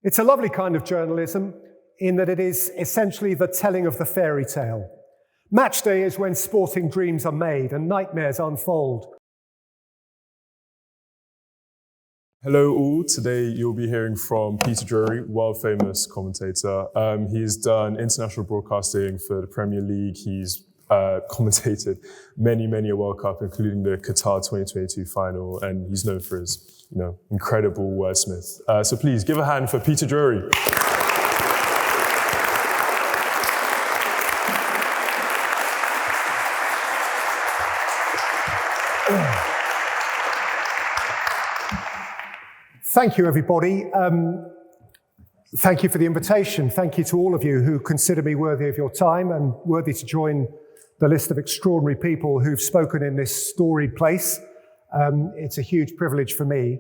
It's a lovely kind of journalism in that it is essentially the telling of the fairy tale. Match day is when sporting dreams are made and nightmares unfold. Hello all, today you'll be hearing from Peter Drury, world famous commentator. He's done international broadcasting for the Premier League. He's commentated many a World Cup, including the Qatar 2022 final, and he's known for his incredible wordsmith. So please give a hand for Peter Drury. Thank you, everybody. Thank you for the invitation. Thank you to all of you who consider me worthy of your time and worthy to join the list of extraordinary people who've spoken in this storied place. It's a huge privilege for me.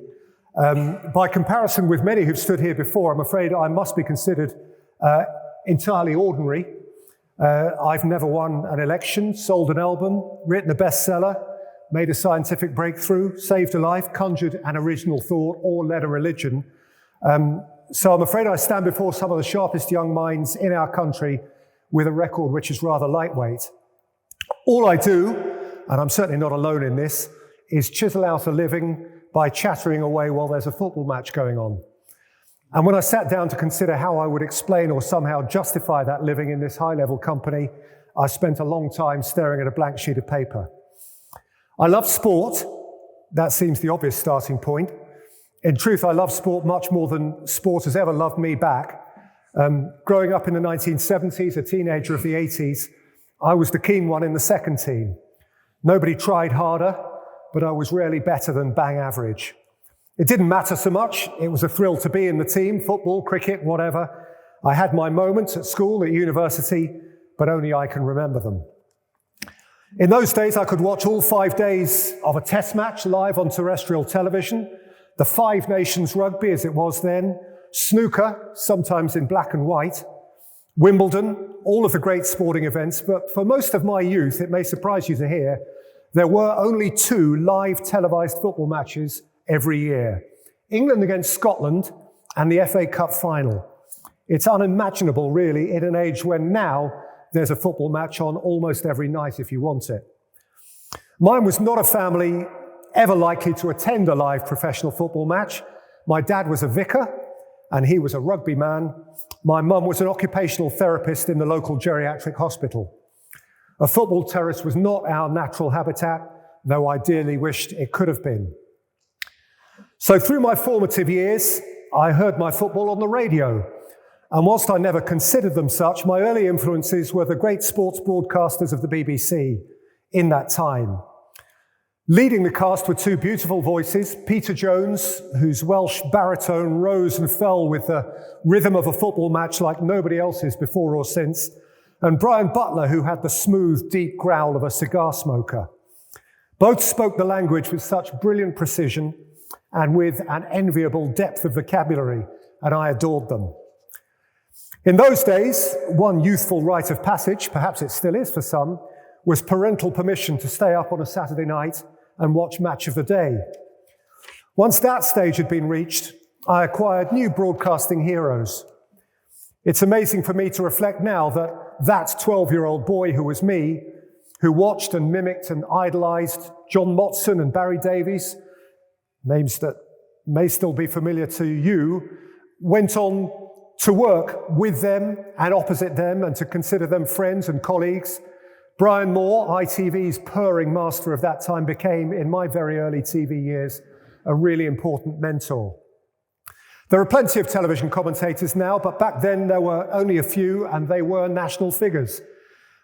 By comparison with many who've stood here before, I'm afraid I must be considered entirely ordinary. I've never won an election, sold an album, written a bestseller, made a scientific breakthrough, saved a life, conjured an original thought, or led a religion. So I'm afraid I stand before some of the sharpest young minds in our country with a record which is rather lightweight. All I do, and I'm certainly not alone in this, is chisel out a living by chattering away while there's a football match going on. And when I sat down to consider how I would explain or somehow justify that living in this high-level company, I spent a long time staring at a blank sheet of paper. I love sport. That seems the obvious starting point. In truth, I love sport much more than sport has ever loved me back. Growing up in the 1970s, a teenager of the 80s, I was the keen one in the second team. Nobody tried harder, but I was rarely better than bang average. It didn't matter so much. It was a thrill to be in the team, football, cricket, whatever. I had my moments at school, at university, but only I can remember them. In those days, I could watch all 5 days of a test match live on terrestrial television, the Five Nations rugby as it was then, snooker, sometimes in black and white, Wimbledon, all of the great sporting events. But for most of my youth, it may surprise you to hear, there were only 2 live televised football matches every year. England against Scotland and the FA Cup final. It's unimaginable, really, in an age when now there's a football match on almost every night if you want it. Mine was not a family ever likely to attend a live professional football match. My dad was a vicar, and he was a rugby man. My mum was an occupational therapist in the local geriatric hospital. A football terrace was not our natural habitat, though I dearly wished it could have been. So through my formative years, I heard my football on the radio. And whilst I never considered them such, my early influences were the great sports broadcasters of the BBC in that time. Leading the cast were 2 beautiful voices, Peter Jones, whose Welsh baritone rose and fell with the rhythm of a football match like nobody else's before or since, and Brian Butler, who had the smooth, deep growl of a cigar smoker. Both spoke the language with such brilliant precision and with an enviable depth of vocabulary, and I adored them. In those days, one youthful rite of passage, perhaps it still is for some, was parental permission to stay up on a Saturday night and watch Match of the Day. Once that stage had been reached, I acquired new broadcasting heroes. It's amazing for me to reflect now that that 12-year-old boy who was me, who watched and mimicked and idolized John Motson and Barry Davies, names that may still be familiar to you, went on to work with them and opposite them and to consider them friends and colleagues. Brian Moore, ITV's purring master of that time, became, in my very early TV years, a really important mentor. There are plenty of television commentators now, but back then there were only a few, and they were national figures.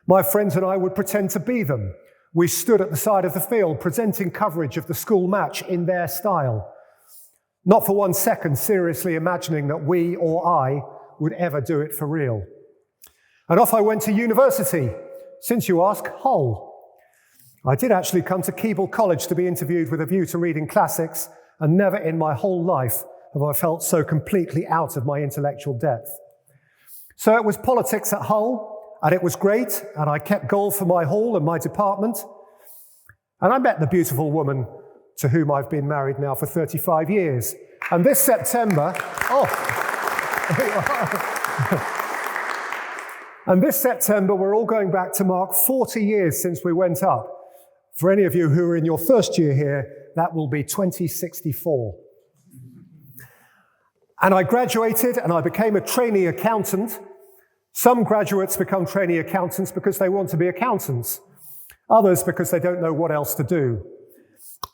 My friends and I would pretend to be them. We stood at the side of the field presenting coverage of the school match in their style. Not for 1 second seriously imagining that we or I would ever do it for real. And off I went to university. Since you ask, Hull. I did actually come to Keble College to be interviewed with a view to reading classics, and never in my whole life have I felt so completely out of my intellectual depth. So it was politics at Hull, and it was great, and I kept goal for my hall and my department. And I met the beautiful woman to whom I've been married now for 35 years. And this September, And this September, we're all going back to mark 40 years since we went up. For any of you who are in your first year here, that will be 2064. And I graduated and I became a trainee accountant. Some graduates become trainee accountants because they want to be accountants. Others because they don't know what else to do.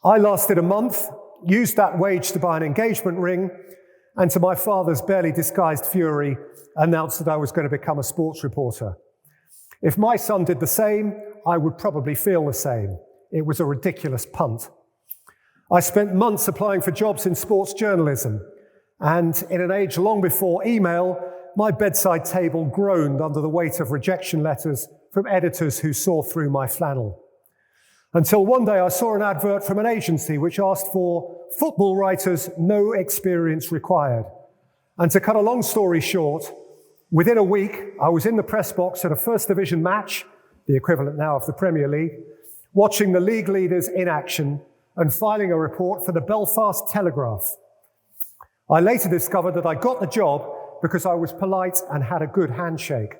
I lasted a month, used that wage to buy an engagement ring, and to my father's barely disguised fury, announced that I was going to become a sports reporter. If my son did the same, I would probably feel the same. It was a ridiculous punt. I spent months applying for jobs in sports journalism, and in an age long before email, my bedside table groaned under the weight of rejection letters from editors who saw through my flannel. Until one day I saw an advert from an agency which asked for football writers, no experience required. And to cut a long story short, within a week, I was in the press box at a First Division match, the equivalent now of the Premier League, watching the league leaders in action and filing a report for the Belfast Telegraph. I later discovered that I got the job because I was polite and had a good handshake.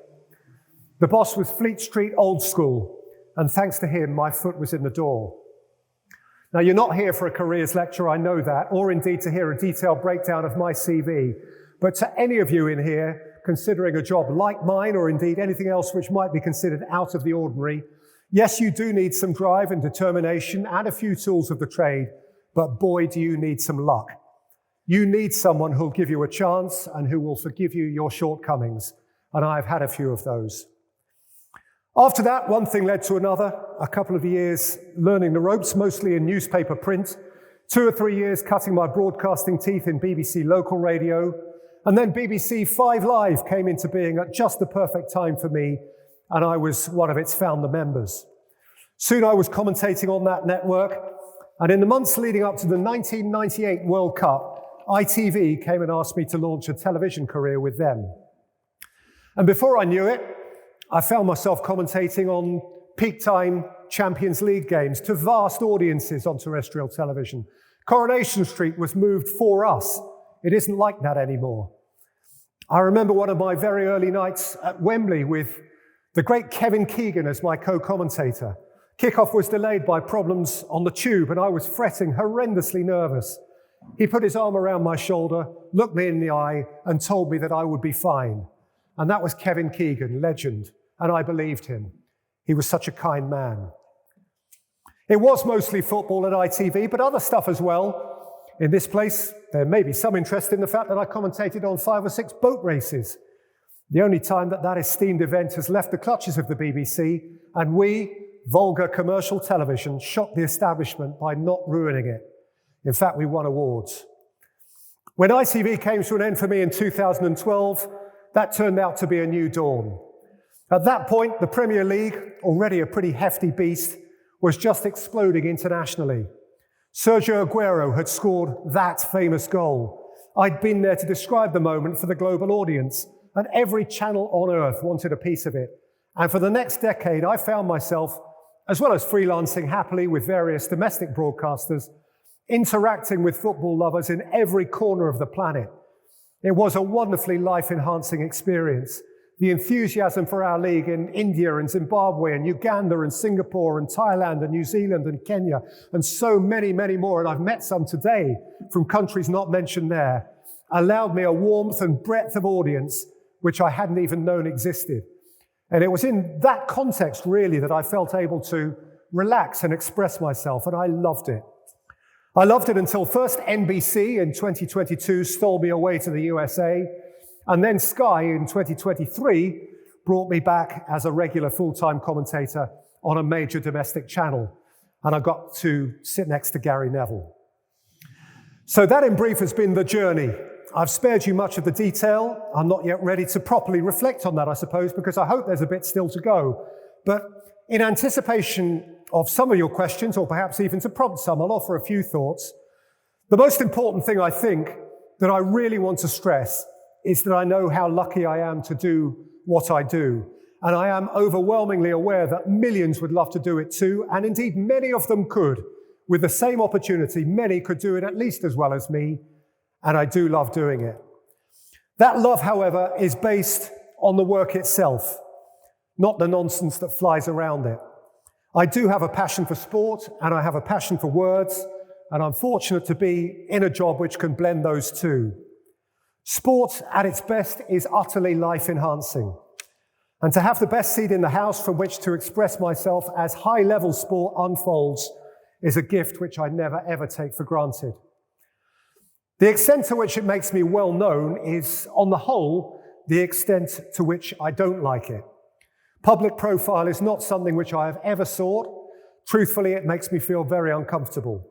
The boss was Fleet Street old school, and thanks to him, my foot was in the door. Now, you're not here for a careers lecture, I know that, or indeed to hear a detailed breakdown of my CV. But to any of you in here considering a job like mine, or indeed anything else which might be considered out of the ordinary, yes, you do need some drive and determination and a few tools of the trade, but boy, do you need some luck. You need someone who'll give you a chance and who will forgive you your shortcomings, and I've had a few of those. After that, one thing led to another, a couple of years learning the ropes, mostly in newspaper print, 2 or 3 years cutting my broadcasting teeth in BBC local radio, and then BBC 5 Live came into being at just the perfect time for me, and I was one of its founder members. Soon I was commentating on that network, and in the months leading up to the 1998 World Cup, ITV came and asked me to launch a television career with them. And before I knew it, I found myself commentating on peak time Champions League games to vast audiences on terrestrial television. Coronation Street was moved for us. It isn't like that anymore. I remember one of my very early nights at Wembley with the great Kevin Keegan as my co-commentator. Kickoff was delayed by problems on the tube, and I was fretting, horrendously nervous. He put his arm around my shoulder, looked me in the eye, and told me that I would be fine. And that was Kevin Keegan, legend, and I believed him. He was such a kind man. It was mostly football at ITV, but other stuff as well. In this place, there may be some interest in the fact that I commentated on 5 or 6 boat races. The only time that that esteemed event has left the clutches of the BBC, and we, vulgar commercial television, shocked the establishment by not ruining it. In fact, we won awards. When ITV came to an end for me in 2012, that turned out to be a new dawn. At that point, the Premier League, already a pretty hefty beast, was just exploding internationally. Sergio Aguero had scored that famous goal. I'd been there to describe the moment for the global audience, and every channel on earth wanted a piece of it. And for the next decade, I found myself, as well as freelancing happily with various domestic broadcasters, interacting with football lovers in every corner of the planet. It was a wonderfully life-enhancing experience. The enthusiasm for our league in India and Zimbabwe and Uganda and Singapore and Thailand and New Zealand and Kenya and so many, many more, and I've met some today from countries not mentioned there, allowed me a warmth and breadth of audience which I hadn't even known existed. And it was in that context, really, that I felt able to relax and express myself, and I loved it. I loved it until first NBC in 2022 stole me away to the USA, and then Sky in 2023 brought me back as a regular full-time commentator on a major domestic channel, and I got to sit next to Gary Neville. So that in brief has been the journey. I've spared you much of the detail. I'm not yet ready to properly reflect on that, I suppose, because I hope there's a bit still to go. But in anticipation of some of your questions, or perhaps even to prompt some, I'll offer a few thoughts. The most important thing I think that I really want to stress is that I know how lucky I am to do what I do. And I am overwhelmingly aware that millions would love to do it too, and indeed many of them could. With the same opportunity, many could do it at least as well as me, and I do love doing it. That love, however, is based on the work itself, not the nonsense that flies around it. I do have a passion for sport, and I have a passion for words, and I'm fortunate to be in a job which can blend those two. Sport at its best is utterly life-enhancing. And to have the best seat in the house from which to express myself as high-level sport unfolds is a gift which I never ever take for granted. The extent to which it makes me well known is, on the whole, the extent to which I don't like it. Public profile is not something which I have ever sought. Truthfully, it makes me feel very uncomfortable.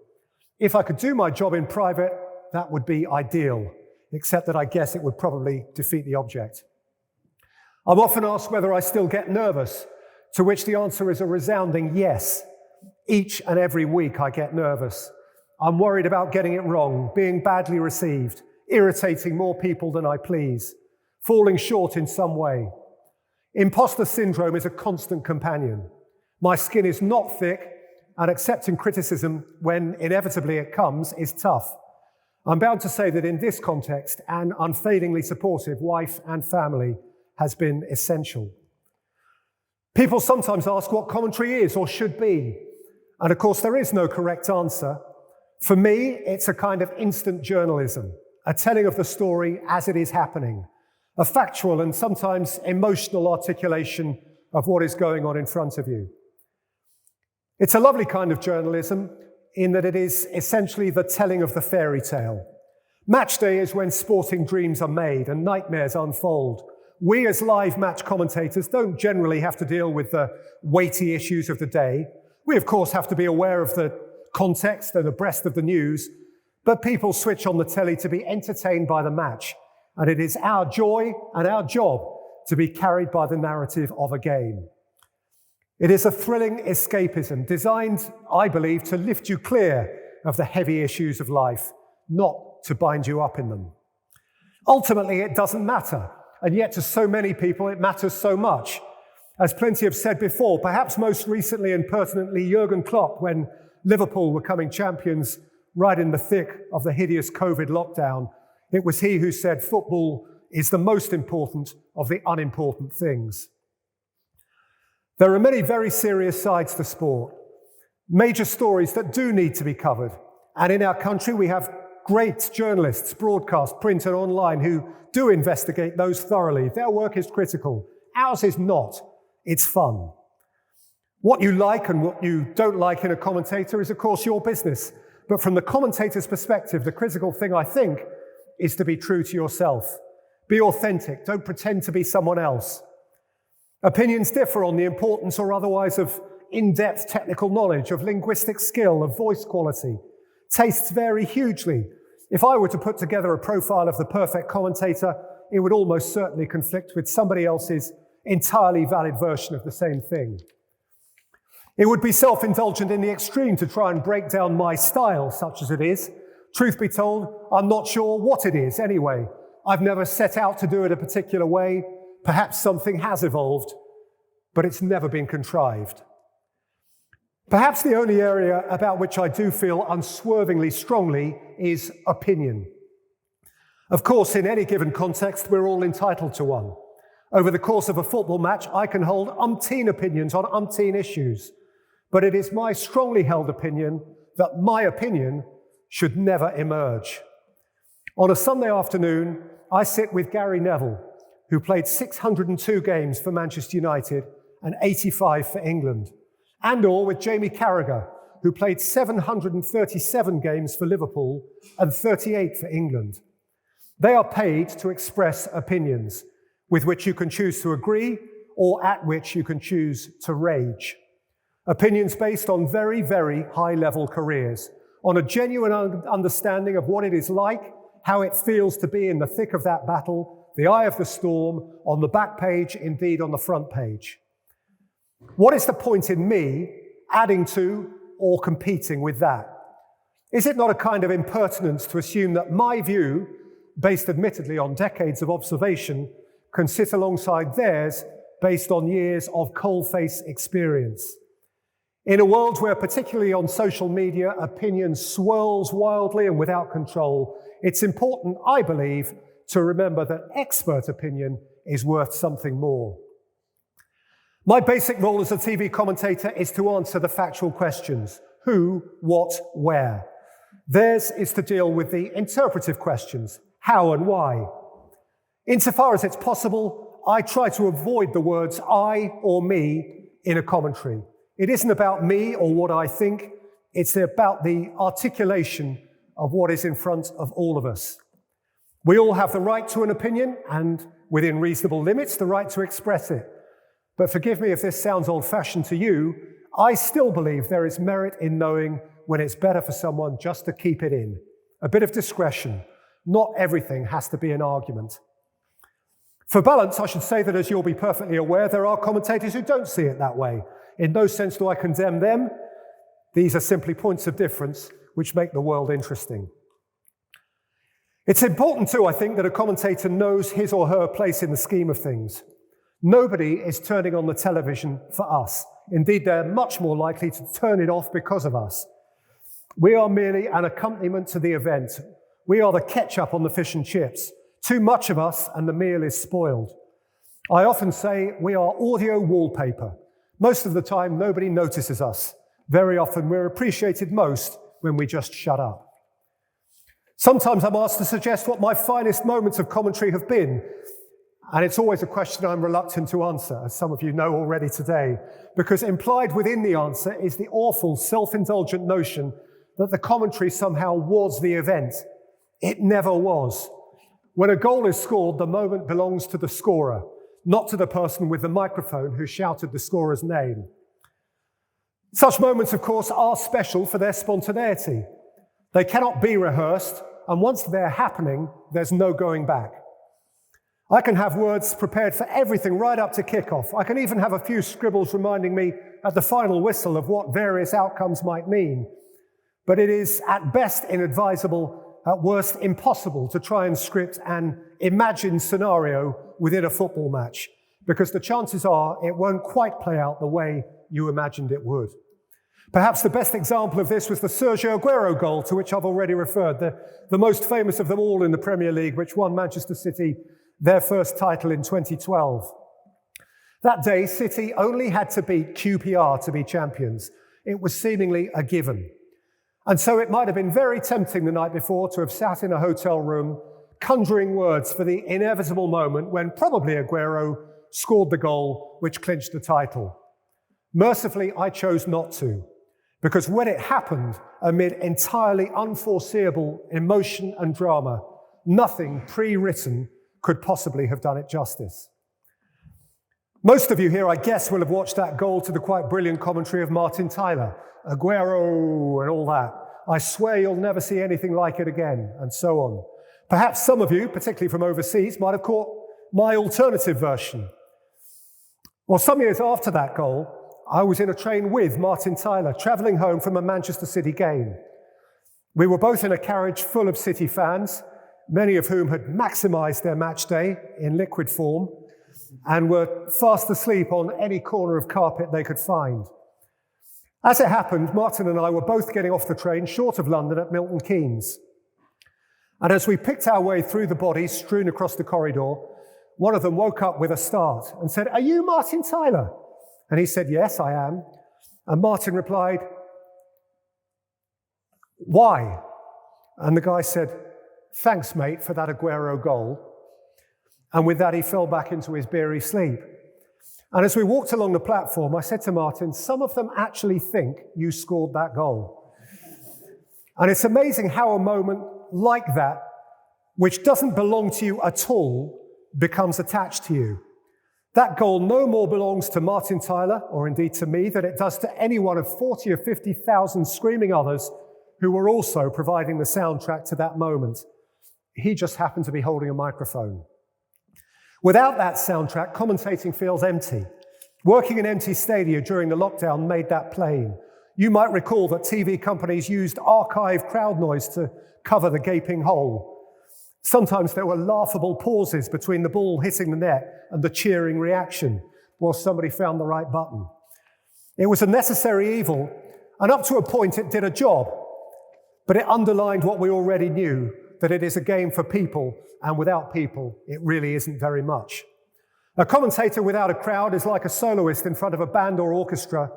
If I could do my job in private, that would be ideal, except that I guess it would probably defeat the object. I'm often asked whether I still get nervous, to which the answer is a resounding yes. Each and every week I get nervous. I'm worried about getting it wrong, being badly received, irritating more people than I please, falling short in some way. Imposter syndrome is a constant companion. My skin is not thick, and accepting criticism when inevitably it comes is tough. I'm bound to say that in this context, an unfailingly supportive wife and family has been essential. People sometimes ask what commentary is or should be, and of course there is no correct answer. For me, it's a kind of instant journalism, a telling of the story as it is happening, a factual and sometimes emotional articulation of what is going on in front of you. It's a lovely kind of journalism in that it is essentially the telling of the fairy tale. Match day is when sporting dreams are made and nightmares unfold. We as live match commentators don't generally have to deal with the weighty issues of the day. We of course have to be aware of the context and abreast of the news, but people switch on the telly to be entertained by the match, and it is our joy and our job to be carried by the narrative of a game. It is a thrilling escapism designed, I believe, to lift you clear of the heavy issues of life, not to bind you up in them. Ultimately, it doesn't matter, and yet to so many people it matters so much. As plenty have said before, perhaps most recently and pertinently Jurgen Klopp, when Liverpool were coming champions right in the thick of the hideous COVID lockdown, it was he who said football is the most important of the unimportant things. There are many very serious sides to sport, major stories that do need to be covered. And in our country, we have great journalists, broadcast, print and online, who do investigate those thoroughly. Their work is critical. Ours is not. It's fun. What you like and what you don't like in a commentator is, of course, your business. But from the commentator's perspective, the critical thing, I think, is to be true to yourself. Be authentic. Don't pretend to be someone else. Opinions differ on the importance or otherwise of in-depth technical knowledge, of linguistic skill, of voice quality. Tastes vary hugely. If I were to put together a profile of the perfect commentator, it would almost certainly conflict with somebody else's entirely valid version of the same thing. It would be self-indulgent in the extreme to try and break down my style, such as it is. Truth be told, I'm not sure what it is anyway. I've never set out to do it a particular way. Perhaps something has evolved, but it's never been contrived. Perhaps the only area about which I do feel unswervingly strongly is opinion. Of course, in any given context, we're all entitled to one. Over the course of a football match, I can hold umpteen opinions on umpteen issues, but it is my strongly held opinion that my opinion should never emerge. On a Sunday afternoon, I sit with Gary Neville, who played 602 games for Manchester United and 85 for England, and/or with Jamie Carragher, who played 737 games for Liverpool and 38 for England. They are paid to express opinions with which you can choose to agree or at which you can choose to rage. Opinions based on very, very high-level careers, on a genuine understanding of what it is like, how it feels to be in the thick of that battle, the eye of the storm, on the back page, indeed on the front page. What is the point in me adding to or competing with that? Is it not a kind of impertinence to assume that my view, based admittedly on decades of observation, can sit alongside theirs based on years of coalface experience? In a world where, particularly on social media, opinion swirls wildly and without control, it's important, I believe, to remember that expert opinion is worth something more. My basic role as a TV commentator is to answer the factual questions: who, what, where. Theirs is to deal with the interpretive questions: how and why. Insofar as it's possible, I try to avoid the words I or me in a commentary. It isn't about me or what I think, it's about the articulation of what is in front of all of us. We all have the right to an opinion and, within reasonable limits, the right to express it. But forgive me if this sounds old-fashioned to you, I still believe there is merit in knowing when it's better for someone just to keep it in. A bit of discretion. Not everything has to be an argument. For balance, I should say that, as you'll be perfectly aware, there are commentators who don't see it that way. In no sense do I condemn them. These are simply points of difference which make the world interesting. It's important too, I think, that a commentator knows his or her place in the scheme of things. Nobody is turning on the television for us. Indeed, they're much more likely to turn it off because of us. We are merely an accompaniment to the event. We are the ketchup on the fish and chips. Too much of us and the meal is spoiled. I often say we are audio wallpaper. Most of the time, nobody notices us. Very often, we're appreciated most when we just shut up. Sometimes I'm asked to suggest what my finest moments of commentary have been, and it's always a question I'm reluctant to answer, as some of you know already today, because implied within the answer is the awful self-indulgent notion that the commentary somehow was the event. It never was. When a goal is scored, the moment belongs to the scorer, not to the person with the microphone who shouted the scorer's name. Such moments, of course, are special for their spontaneity. They cannot be rehearsed, and once they're happening, there's no going back. I can have words prepared for everything right up to kickoff. I can even have a few scribbles reminding me at the final whistle of what various outcomes might mean. But it is at best inadvisable, at worst impossible, to try and script an imagined scenario within a football match, because the chances are it won't quite play out the way you imagined it would. Perhaps the best example of this was the Sergio Aguero goal, to which I've already referred, the most famous of them all in the Premier League, which won Manchester City their first title in 2012. That day, City only had to beat QPR to be champions. It was seemingly a given. And so it might have been very tempting the night before to have sat in a hotel room, conjuring words for the inevitable moment when probably Aguero scored the goal which clinched the title. Mercifully, I chose not to, because when it happened, amid entirely unforeseeable emotion and drama, nothing pre-written could possibly have done it justice. Most of you here, I guess, will have watched that goal to the quite brilliant commentary of Martin Tyler, Aguero and all that. I swear you'll never see anything like it again, and so on. Perhaps some of you, particularly from overseas, might have caught my alternative version. Well, some years after that goal, I was in a train with Martin Tyler, travelling home from a Manchester City game. We were both in a carriage full of City fans, many of whom had maximised their match day in liquid form and were fast asleep on any corner of carpet they could find. As it happened, Martin and I were both getting off the train short of London at Milton Keynes. And as we picked our way through the bodies strewn across the corridor, one of them woke up with a start and said, "Are you Martin Tyler?" And he said, "Yes, I am." And Martin replied, "Why?" And the guy said, "Thanks, mate, for that Aguero goal." And with that, he fell back into his beery sleep. And as we walked along the platform, I said to Martin, "Some of them actually think you scored that goal." And it's amazing how a moment like that, which doesn't belong to you at all, becomes attached to you. That goal no more belongs to Martin Tyler, or indeed to me, than it does to any one of 40 or 50,000 screaming others who were also providing the soundtrack to that moment. He just happened to be holding a microphone. Without that soundtrack, commentating feels empty. Working in empty stadia during the lockdown made that plain. You might recall that TV companies used archive crowd noise to cover the gaping hole. Sometimes there were laughable pauses between the ball hitting the net and the cheering reaction while somebody found the right button. It was a necessary evil, and up to a point it did a job, but it underlined what we already knew, that it is a game for people, and without people, it really isn't very much. A commentator without a crowd is like a soloist in front of a band or orchestra,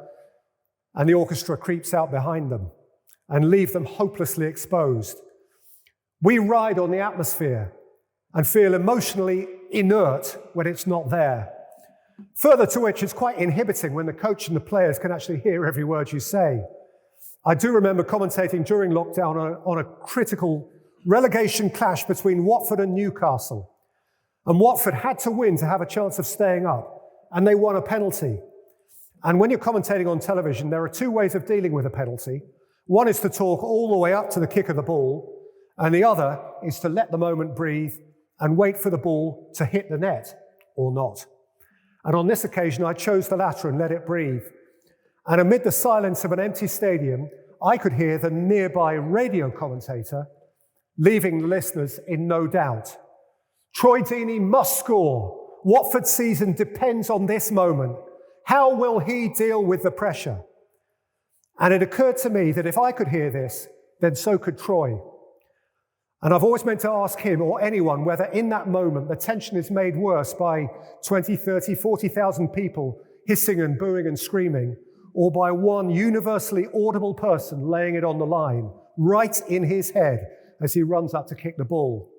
and the orchestra creeps out behind them and leave them hopelessly exposed. We ride on the atmosphere and feel emotionally inert when it's not there. Further to which, it's quite inhibiting when the coach and the players can actually hear every word you say. I do remember commentating during lockdown on a critical relegation clash between Watford and Newcastle. And Watford had to win to have a chance of staying up, and they won a penalty. And when you're commentating on television, there are two ways of dealing with a penalty. One is to talk all the way up to the kick of the ball, and the other is to let the moment breathe and wait for the ball to hit the net, or not. And on this occasion, I chose the latter and let it breathe. And amid the silence of an empty stadium, I could hear the nearby radio commentator leaving the listeners in no doubt. Troy Deeney must score. Watford's season depends on this moment. How will he deal with the pressure? And it occurred to me that if I could hear this, then so could Troy. And I've always meant to ask him or anyone whether in that moment the tension is made worse by 20, 30, 40,000 people hissing and booing and screaming, or by one universally audible person laying it on the line, right in his head as he runs up to kick the ball.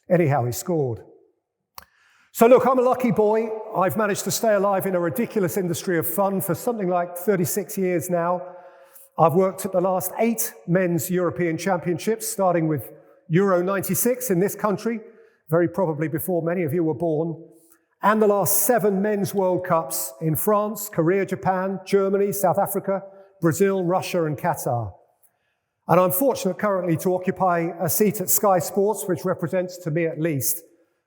Anyhow, he scored. So look, I'm a lucky boy. I've managed to stay alive in a ridiculous industry of fun for something like 36 years now. I've worked at the last 8 men's European championships, starting with Euro 96 in this country, very probably before many of you were born, and the last 7 men's World Cups in France, Korea, Japan, Germany, South Africa, Brazil, Russia, and Qatar. And I'm fortunate currently to occupy a seat at Sky Sports, which represents, to me at least,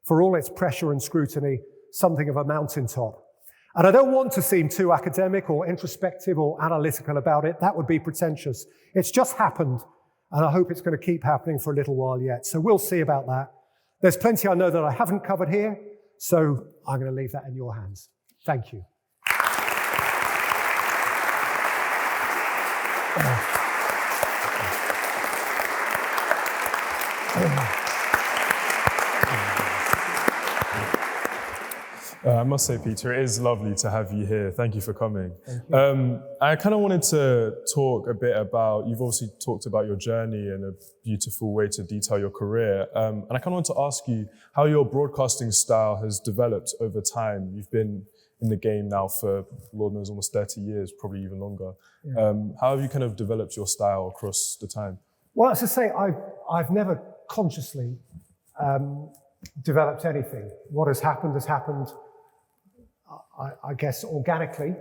for all its pressure and scrutiny, something of a mountaintop. And I don't want to seem too academic or introspective or analytical about it. That would be pretentious. It's just happened, and I hope it's going to keep happening for a little while yet. So we'll see about that. There's plenty I know that I haven't covered here, so I'm going to leave that in your hands. Thank you. I must say, Peter, it is lovely to have you here. Thank you for coming. I kind of wanted to talk a bit about, you've obviously talked about your journey and a beautiful way to detail your career. And I kind of want to ask you how your broadcasting style has developed over time. You've been in the game now for, Lord knows, almost 30 years, probably even longer. Yeah. How have you kind of developed your style across the time? Well, as I say, I've never consciously developed anything. What has happened has happened, I guess, organically.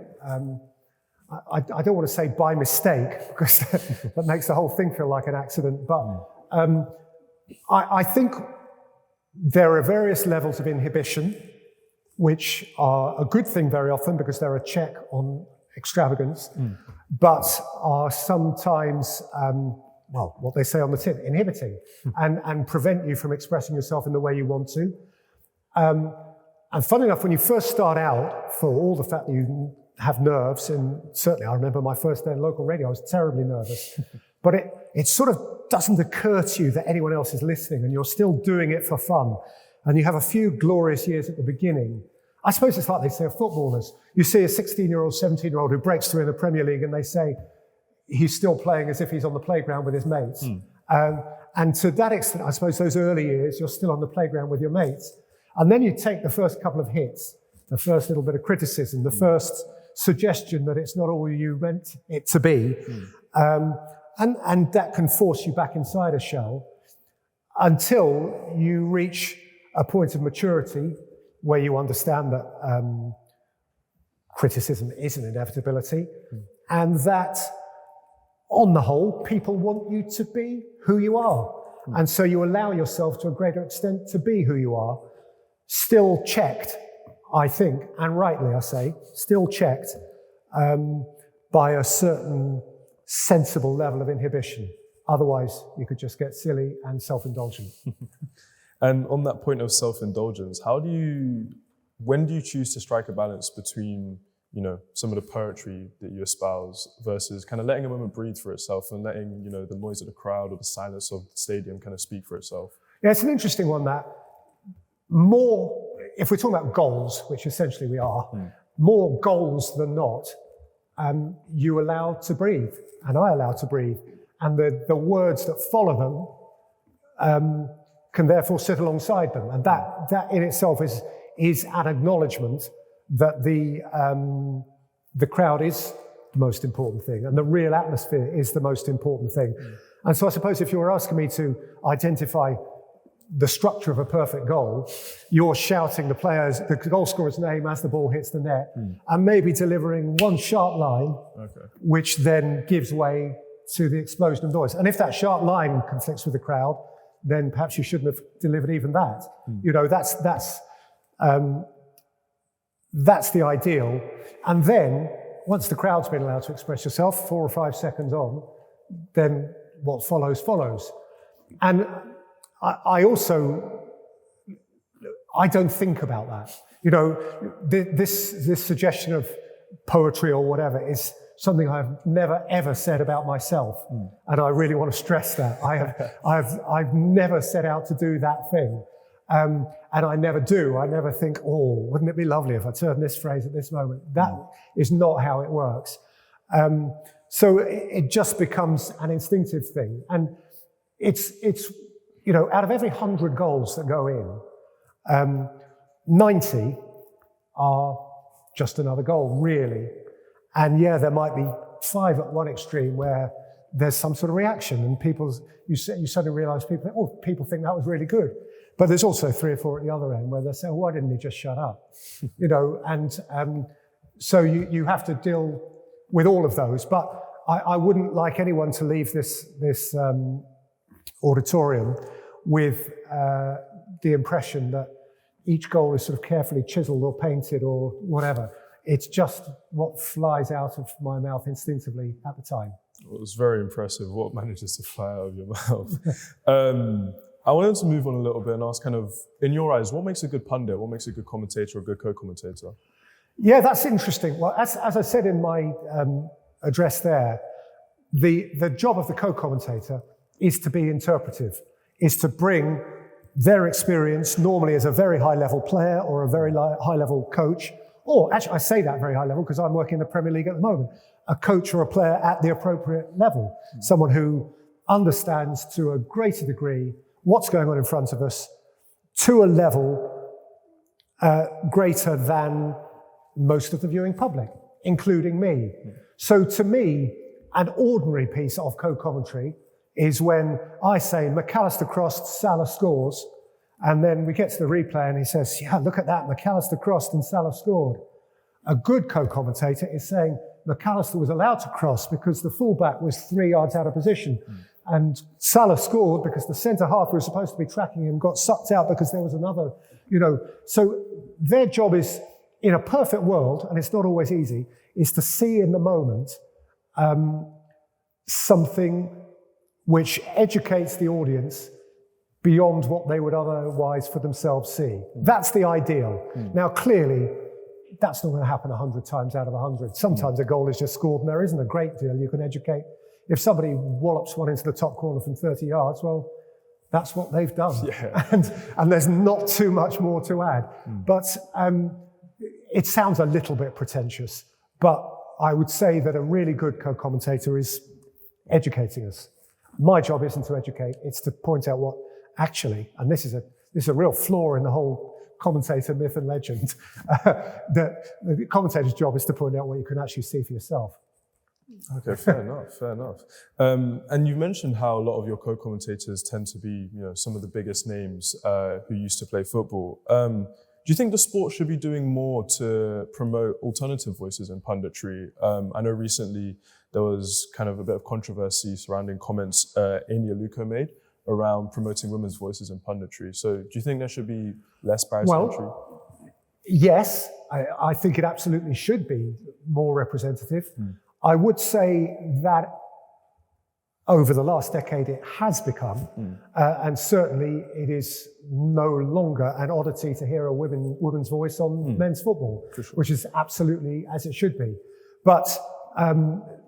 I don't want to say by mistake, because that makes the whole thing feel like an accident, but I think there are various levels of inhibition, which are a good thing very often because they're a check on extravagance, but are sometimes, well, what they say on the tin, inhibiting, and prevent you from expressing yourself in the way you want to. And funny enough, when you first start out, for all the fact that you have nerves, and certainly I remember my first day in local radio, I was terribly nervous, but it sort of doesn't occur to you that anyone else is listening and you're still doing it for fun. And you have a few glorious years at the beginning. I suppose it's like they say of footballers. You see a 16-year-old, 17-year-old who breaks through in the Premier League and they say he's still playing as if he's on the playground with his mates. And to that extent, I suppose those early years, you're still on the playground with your mates. And then you take the first couple of hits, the first little bit of criticism, the first suggestion that it's not all you meant it to be. And that can force you back inside a shell until you reach a point of maturity where you understand that criticism is an inevitability, and that, on the whole, people want you to be who you are. And so you allow yourself, to a greater extent, to be who you are, still checked, I think, and rightly I say, still checked by a certain sensible level of inhibition. Otherwise, you could just get silly and self-indulgent. And on that point of self-indulgence, when do you choose to strike a balance between, some of the poetry that you espouse versus kind of letting a moment breathe for itself and letting, the noise of the crowd or the silence of the stadium kind of speak for itself? Yeah, it's an interesting one, that more, if we're talking about goals, which essentially we are, more goals than not, you allow to breathe, and I allow to breathe. And the words that follow them can therefore sit alongside them. And that in itself is an acknowledgement that the crowd is the most important thing, and the real atmosphere is the most important thing. And so I suppose if you were asking me to identify the structure of a perfect goal, you're shouting the goal scorer's name as the ball hits the net, and maybe delivering one sharp line, which then gives way to the explosion of noise. And if that sharp line conflicts with the crowd, then perhaps you shouldn't have delivered even that. You know, that's the ideal. And then, once the crowd's been allowed to express yourself, 4 or 5 seconds on, then what follows, follows. And I don't think about that. You know, this suggestion of poetry or whatever is something I've never ever said about myself, and I really want to stress that. I've never set out to do that thing, and I never do. I never think, oh, wouldn't it be lovely if I turned this phrase at this moment? That is not how it works. So it just becomes an instinctive thing, and it's you know, out of every 100 goals that go in, 90 are just another goal, really. And yeah, there might be 5 at one extreme where there's some sort of reaction, and you suddenly realize people think that was really good. But there's also 3 or 4 at the other end where they say, why didn't he just shut up? You know, and so you have to deal with all of those. But I wouldn't like anyone to leave this auditorium with the impression that each goal is sort of carefully chiseled or painted or whatever. It's just what flies out of my mouth instinctively at the time. Well, it's very impressive what manages to fly out of your mouth. I wanted to move on a little bit and ask, kind of, in your eyes, what makes a good pundit? What makes a good commentator or a good co-commentator? Yeah, that's interesting. Well, as I said in my address there, the job of the co-commentator is to be interpretive, is to bring their experience, normally as a very high-level player or a very high-level coach, or actually I say that very high level because I'm working in the Premier League at the moment, a coach or a player at the appropriate level, someone who understands to a greater degree what's going on in front of us to a level greater than most of the viewing public, including me. So to me, an ordinary piece of co-commentary is when I say McAllister crossed, Salah scores, and then we get to the replay and he says, yeah, look at that, McAllister crossed and Salah scored. A good co-commentator is saying McAllister was allowed to cross because the fullback was 3 yards out of position. And Salah scored because the centre-half who was supposed to be tracking him got sucked out because there was another, you know. So their job is, in a perfect world, and it's not always easy, is to see in the moment something which educates the audience beyond what they would otherwise for themselves see. That's the ideal. Now, clearly, that's not going to happen 100 times out of 100. Sometimes a goal is just scored and there isn't a great deal you can educate. If somebody wallops one into the top corner from 30 yards, well, that's what they've done. Yeah. And there's not too much more to add. But it sounds a little bit pretentious, but I would say that a really good co-commentator is educating us. My job isn't to educate, it's to point out what actually, and this is a real flaw in the whole commentator myth and legend, that the commentator's job is to point out what you can actually see for yourself. Okay, fair enough. And you mentioned how a lot of your co-commentators tend to be, you know, some of the biggest names who used to play football. Do you think the sport should be doing more to promote alternative voices in punditry? I know recently there was kind of a bit of controversy surrounding comments Anya Luco made around promoting women's voices in punditry. So do you think there should be less biased entry? Well, yes, I think it absolutely should be more representative. I would say that over the last decade it has become, and certainly it is no longer an oddity to hear a woman's voice on men's football, sure, which is absolutely as it should be. But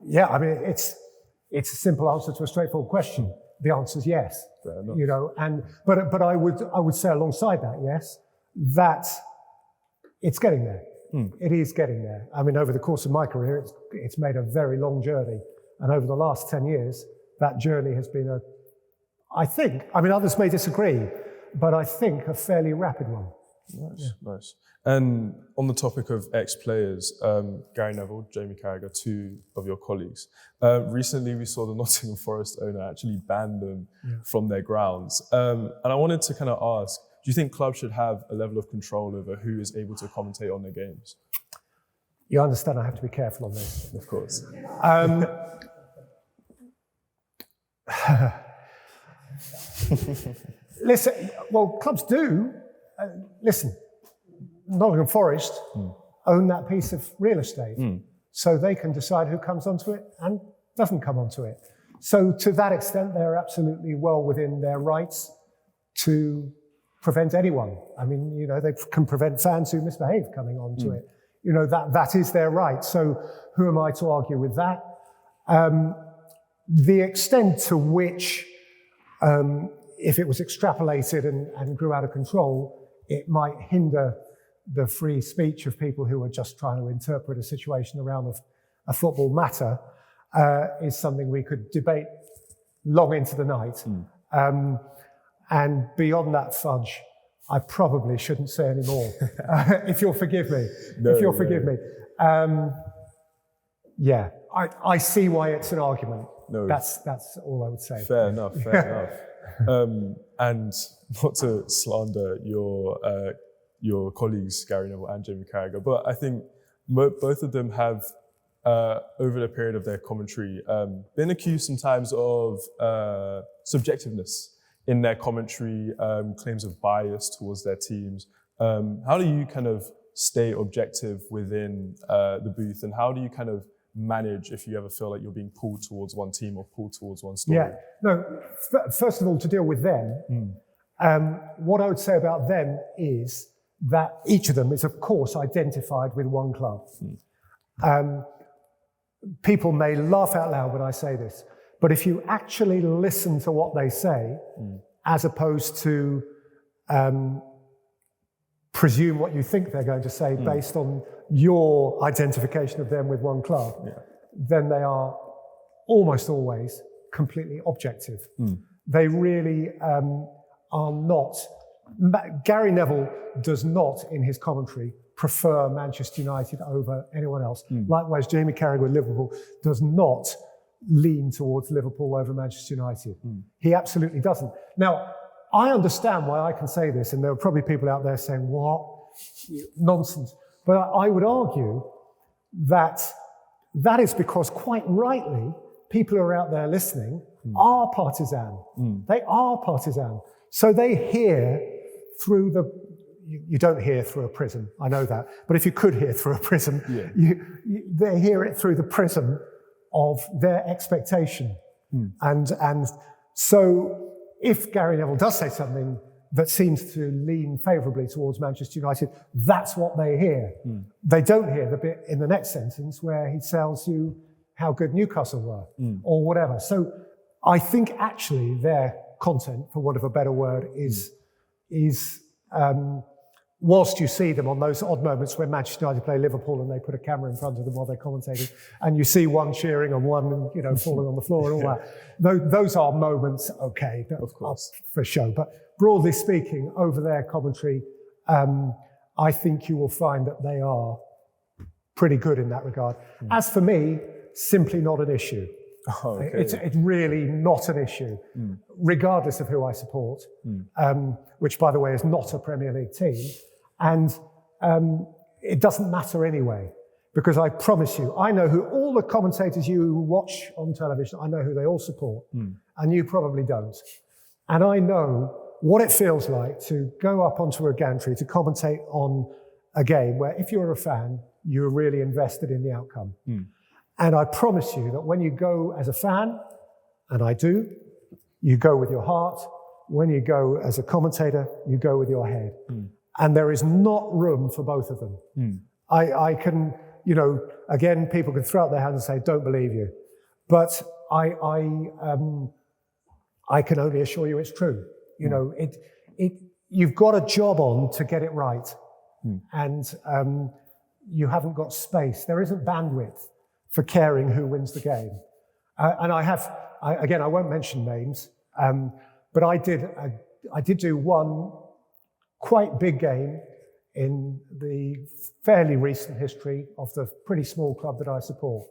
yeah, I mean, it's a simple answer to a straightforward question. the answer is yes. Fair enough. You know, but I would say alongside that, yes, that it's getting there. It is getting there. I mean, over the course of my career, it's made a very long journey, and over the last 10 years, that journey has been I think, others may disagree, but I think a fairly rapid one. Nice. And on the topic of ex-players, Gary Neville, Jamie Carragher, two of your colleagues, recently we saw the Nottingham Forest owner actually ban them from their grounds. And I wanted to kind of ask, do you think clubs should have a level of control over who is able to commentate on their games? You understand I have to be careful on this. Of course. Listen, well, clubs do. Listen, Nottingham Forest own that piece of real estate, so they can decide who comes onto it and doesn't come onto it. So to that extent, they're absolutely well within their rights to prevent anyone. I mean, you know, they can prevent fans who misbehave coming onto it. You know, that is their right. So who am I to argue with that? The extent to which, if it was extrapolated and grew out of control, it might hinder the free speech of people who are just trying to interpret a situation around a football matter, is something we could debate long into the night. And beyond that fudge, I probably shouldn't say any more, if you'll forgive me. Forgive me. Yeah, I see why it's an argument. No. That's all I would say. Fair enough. And not to slander your colleagues, Gary Neville and Jamie Carragher, but I think both of them have, over the period of their commentary, been accused sometimes of subjectiveness in their commentary, claims of bias towards their teams. How do you kind of stay objective within the booth, and how do you kind of manage if you ever feel like you're being pulled towards one team or pulled towards one story? Yeah, no, first of all, to deal with them, what I would say about them is that each of them is, of course, identified with one club. People may laugh out loud when I say this, but if you actually listen to what they say, as opposed to presume what you think they're going to say based on your identification of them with one club, then they are almost always completely objective. They really are not. Gary Neville does not, in his commentary, prefer Manchester United over anyone else. Likewise, Jamie Carragher with Liverpool does not lean towards Liverpool over Manchester United. He absolutely doesn't. Now, I understand why I can say this, and there are probably people out there saying, what? Nonsense. But I would argue that that is because, quite rightly, people who are out there listening are partisan. They are partisan. So they hear through you don't hear through a prism, I know that, but if you could hear through a prism, they hear it through the prism of their expectation. And so if Gary Neville does say something that seems to lean favourably towards Manchester United, that's what they hear. They don't hear the bit in the next sentence where he tells you how good Newcastle were, or whatever. So I think actually their content, for want of a better word, is whilst you see them on those odd moments when Manchester United play Liverpool and they put a camera in front of them while they're commentating, and you see one cheering and one, falling on the floor and all that. Those are moments, okay, of course, for show. But broadly speaking, over their commentary, I think you will find that they are pretty good in that regard. As for me, simply not an issue. Oh, okay. It's really not an issue, regardless of who I support, which, by the way, is not a Premier League team. And it doesn't matter anyway, because I promise you, I know who all the commentators you watch on television, I know who they all support, and you probably don't. And I know what it feels like to go up onto a gantry to commentate on a game where, if you're a fan, you're really invested in the outcome. And I promise you that when you go as a fan, and I do, you go with your heart. When you go as a commentator, you go with your head. And there is not room for both of them. I can, again, people can throw up their hands and say, don't believe you. But I I can only assure you it's true. You know, you've got a job on to get it right. And you haven't got space. There isn't bandwidth for caring who wins the game. And again, I won't mention names, but I did do one quite big game in the fairly recent history of the pretty small club that I support.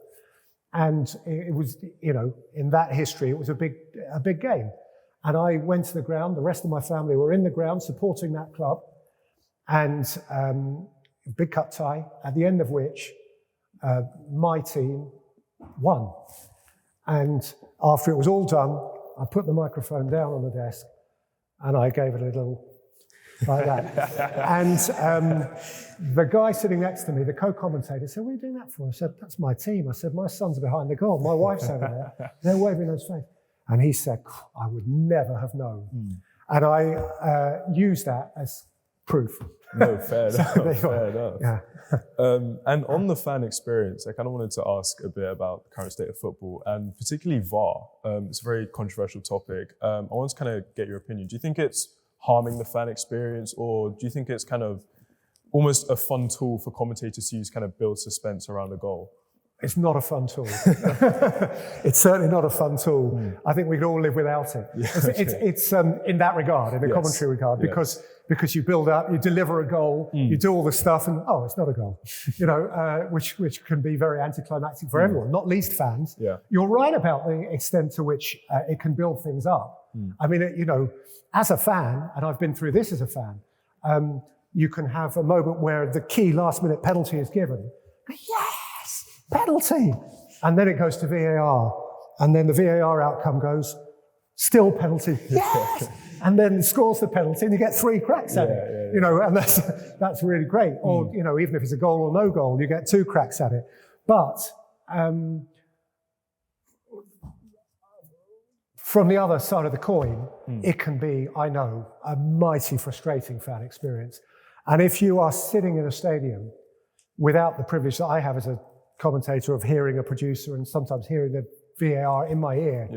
And it was, you know, in that history, it was a big game. And I went to the ground, the rest of my family were in the ground supporting that club, and big cut tie, at the end of which my team won. And after it was all done, I put the microphone down on the desk and I gave it a little like that. And the guy sitting next to me, the co-commentator, said, "What are you doing that for?" I said, "That's my team." I said, "My son's behind the goal. My wife's over there. They're waving those flags." And he said, "I would never have known." And I used that as proof. No, fair enough. Fair enough. Yeah. And on the fan experience, I kind of wanted to ask a bit about the current state of football and particularly VAR. It's a very controversial topic. I want to kind of get your opinion. Do you think it's harming the fan experience, or do you think it's kind of almost a fun tool for commentators to use, kind of build suspense around a goal? It's not a fun tool. It's certainly not a fun tool. I think we could all live without it. Yeah, it's in that regard, in the commentary regard, because you build up, you deliver a goal, you do all the stuff, and it's not a goal. You know, which can be very anticlimactic for everyone, not least fans. Yeah. You're right about the extent to which it can build things up. I mean, you know, as a fan, and I've been through this as a fan, you can have a moment where the key last-minute penalty is given. Yes, penalty, and then it goes to VAR, and then the VAR outcome goes, still penalty. Yes. And then scores the penalty, and you get 3 cracks at it. You know, and that's really great. Or you know, even if it's a goal or no goal, you get 2 cracks at it. But from the other side of the coin, it can be, I know, a mighty frustrating fan experience. And if you are sitting in a stadium without the privilege that I have as a commentator of hearing a producer and sometimes hearing the VAR in my ear.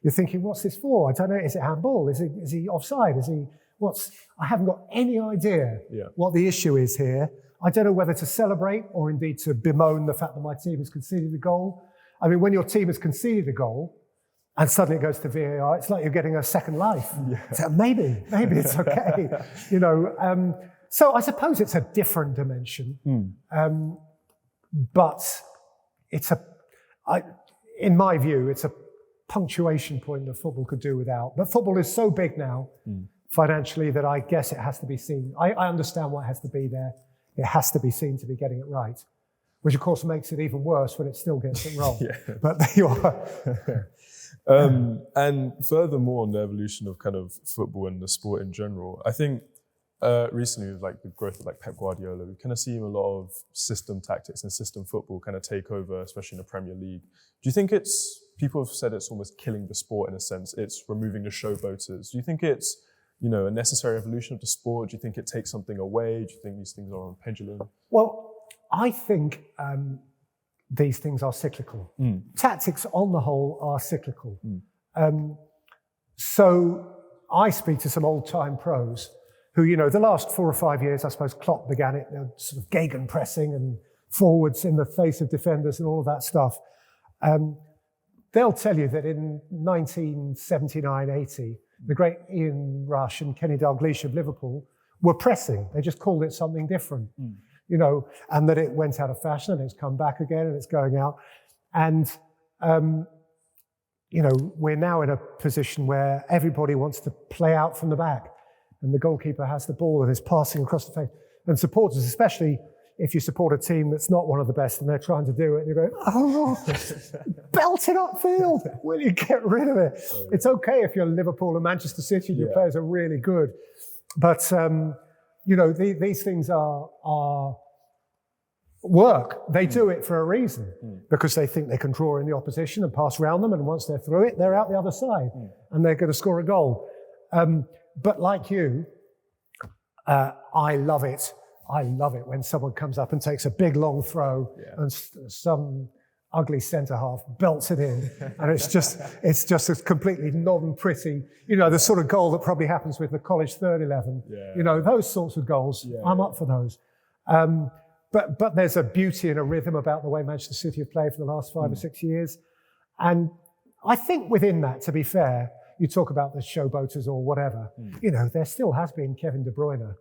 You're thinking, what's this for? I don't know. Is it handball? Is he offside? I haven't got any idea what the issue is here. I don't know whether to celebrate or indeed to bemoan the fact that my team has conceded a goal. I mean, when your team has conceded a goal and suddenly it goes to VAR, it's like you're getting a second life. So maybe it's okay. You know, so I suppose it's a different dimension. But in my view, it's a punctuation point that football could do without. But football is so big now, financially, that I guess it has to be seen. I understand why it has to be there. It has to be seen to be getting it right, which of course makes it even worse when it still gets it wrong. But there you are. And furthermore, on the evolution of kind of football and the sport in general, I think recently with like the growth of like Pep Guardiola, we kind of see a lot of system tactics and system football kind of take over, especially in the Premier League. Do you think people have said it's almost killing the sport in a sense, it's removing the showboaters. Do you think it's, you know, a necessary evolution of the sport? Do you think it takes something away? Do you think these things are on pendulum? Well, I think these things are cyclical. Tactics on the whole are cyclical. So I speak to some old-time pros who, you know, the last 4 or 5 years, I suppose Klopp began it, you know, sort of gegenpressing and forwards in the face of defenders and all of that stuff. They'll tell you that in 1979-80, the great Ian Rush and Kenny Dalglish of Liverpool were pressing. They just called it something different, you know, and that it went out of fashion and it's come back again and it's going out. And, you know, we're now in a position where everybody wants to play out from the back and the goalkeeper has the ball and is passing across the face. And supporters, especially if you support a team that's not one of the best and they're trying to do it, and you're going, belt it upfield. Will you get rid of it? It's okay if you're Liverpool and Manchester City and your players are really good. But, you know, these things are work. They do it for a reason because they think they can draw in the opposition and pass around them. And once they're through it, they're out the other side and they're going to score a goal. But like you, I love it. I love it when someone comes up and takes a big long throw and some ugly centre half belts it in, and it's just a completely non-pretty, the sort of goal that probably happens with the college third 11. Yeah. Those sorts of goals. Yeah, I'm up for those. But there's a beauty and a rhythm about the way Manchester City have played for the last 5 or 6 years, and I think within that, to be fair, you talk about the showboaters or whatever. There still has been Kevin De Bruyne.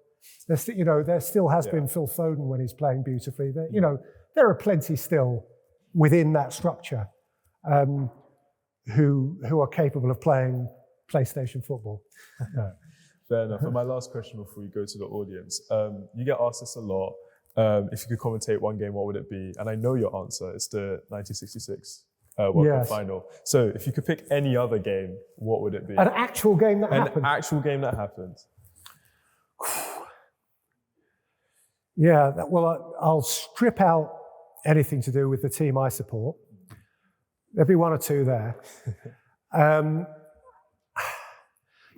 There still has been Phil Foden when he's playing beautifully. There are plenty still within that structure who are capable of playing PlayStation football. Fair enough. And my last question before we go to the audience. You get asked this a lot. If you could commentate one game, what would it be? And I know your answer. It's the 1966 World Cup final. So if you could pick any other game, what would it be? An actual game that happened? An actual game that happened. Yeah, well, I'll strip out anything to do with the team I support. There'll be one or two there.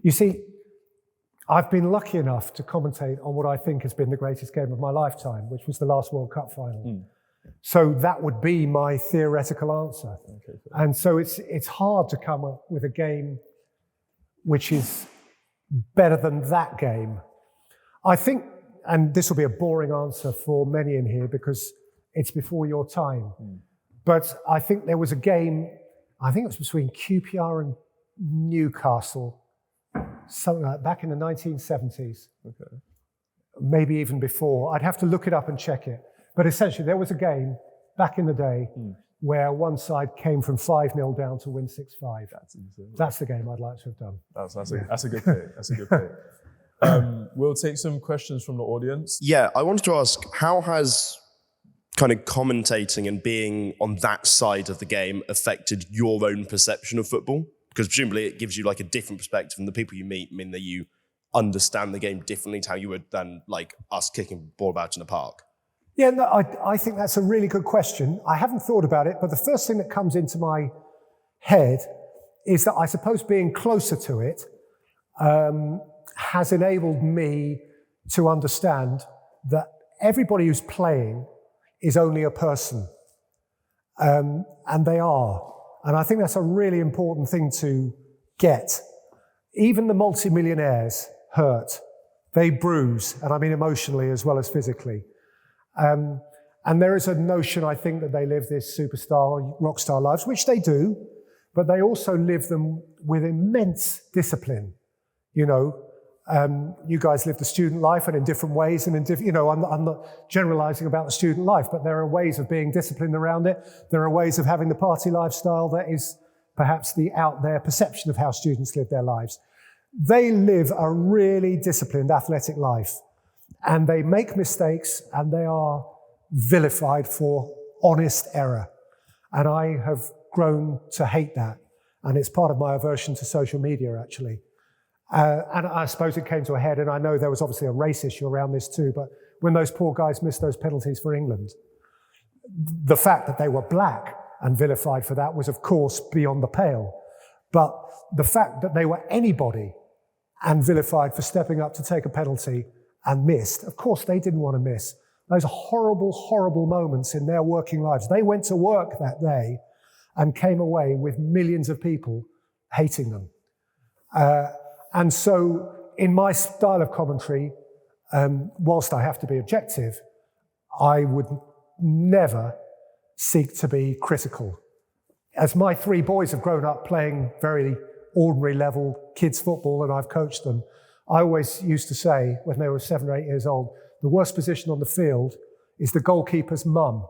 You see, I've been lucky enough to commentate on what I think has been the greatest game of my lifetime, which was the last World Cup final. So that would be my theoretical answer. Okay, cool. And so it's hard to come up with a game which is better than that game. I think, and this will be a boring answer for many in here because it's before your time, but I think there was a game, I think it was between QPR and Newcastle, something like that, back in the 1970s. Okay. Maybe even before. I'd have to look it up and check it. But essentially, there was a game back in the day where one side came from 5-0 down to win 6-5. That's the game I'd like to have done. That's a good pick. That's a good pick. We'll take some questions from the audience. Yeah, I wanted to ask, how has kind of commentating and being on that side of the game affected your own perception of football? Because presumably it gives you like a different perspective, and the people you meet mean that you understand the game differently to how you would than like us kicking a ball about in a park. Yeah, no, I think that's a really good question. I haven't thought about it, but the first thing that comes into my head is that I suppose being closer to it has enabled me to understand that everybody who's playing is only a person, and they are. And I think that's a really important thing to get. Even the multimillionaires hurt. They bruise, and I mean emotionally as well as physically. And there is a notion, I think, that they live this superstar, rock star lives, which they do, but they also live them with immense discipline. You guys live the student life and in different ways, and in different, I'm not generalizing about the student life, but there are ways of being disciplined around it. There are ways of having the party lifestyle that is perhaps the out there perception of how students live their lives. They live a really disciplined athletic life, and they make mistakes, and they are vilified for honest error. And I have grown to hate that, and it's part of my aversion to social media, actually. And I suppose it came to a head, and I know there was obviously a race issue around this too, but when those poor guys missed those penalties for England, the fact that they were black and vilified for that was, of course, beyond the pale. But the fact that they were anybody and vilified for stepping up to take a penalty and missed, of course they didn't want to miss. Those horrible, horrible moments in their working lives. They went to work that day and came away with millions of people hating them. And so in my style of commentary, whilst I have to be objective, I would never seek to be critical. As my 3 boys have grown up playing very ordinary level kids football, and I've coached them, I always used to say when they were 7 or 8 years old, the worst position on the field is the goalkeeper's mum,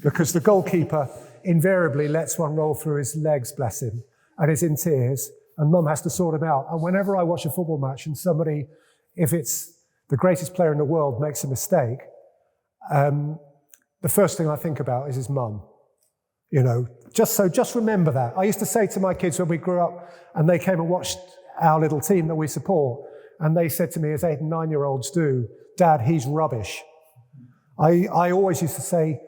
because the goalkeeper invariably lets one roll through his legs, bless him, and is in tears, and mum has to sort him out. And whenever I watch a football match and somebody, if it's the greatest player in the world, makes a mistake, the first thing I think about is his mum. Just remember that. I used to say to my kids when we grew up and they came and watched our little team that we support, and they said to me, as 8 and 9-year-olds do, "Dad, he's rubbish." I always used to say,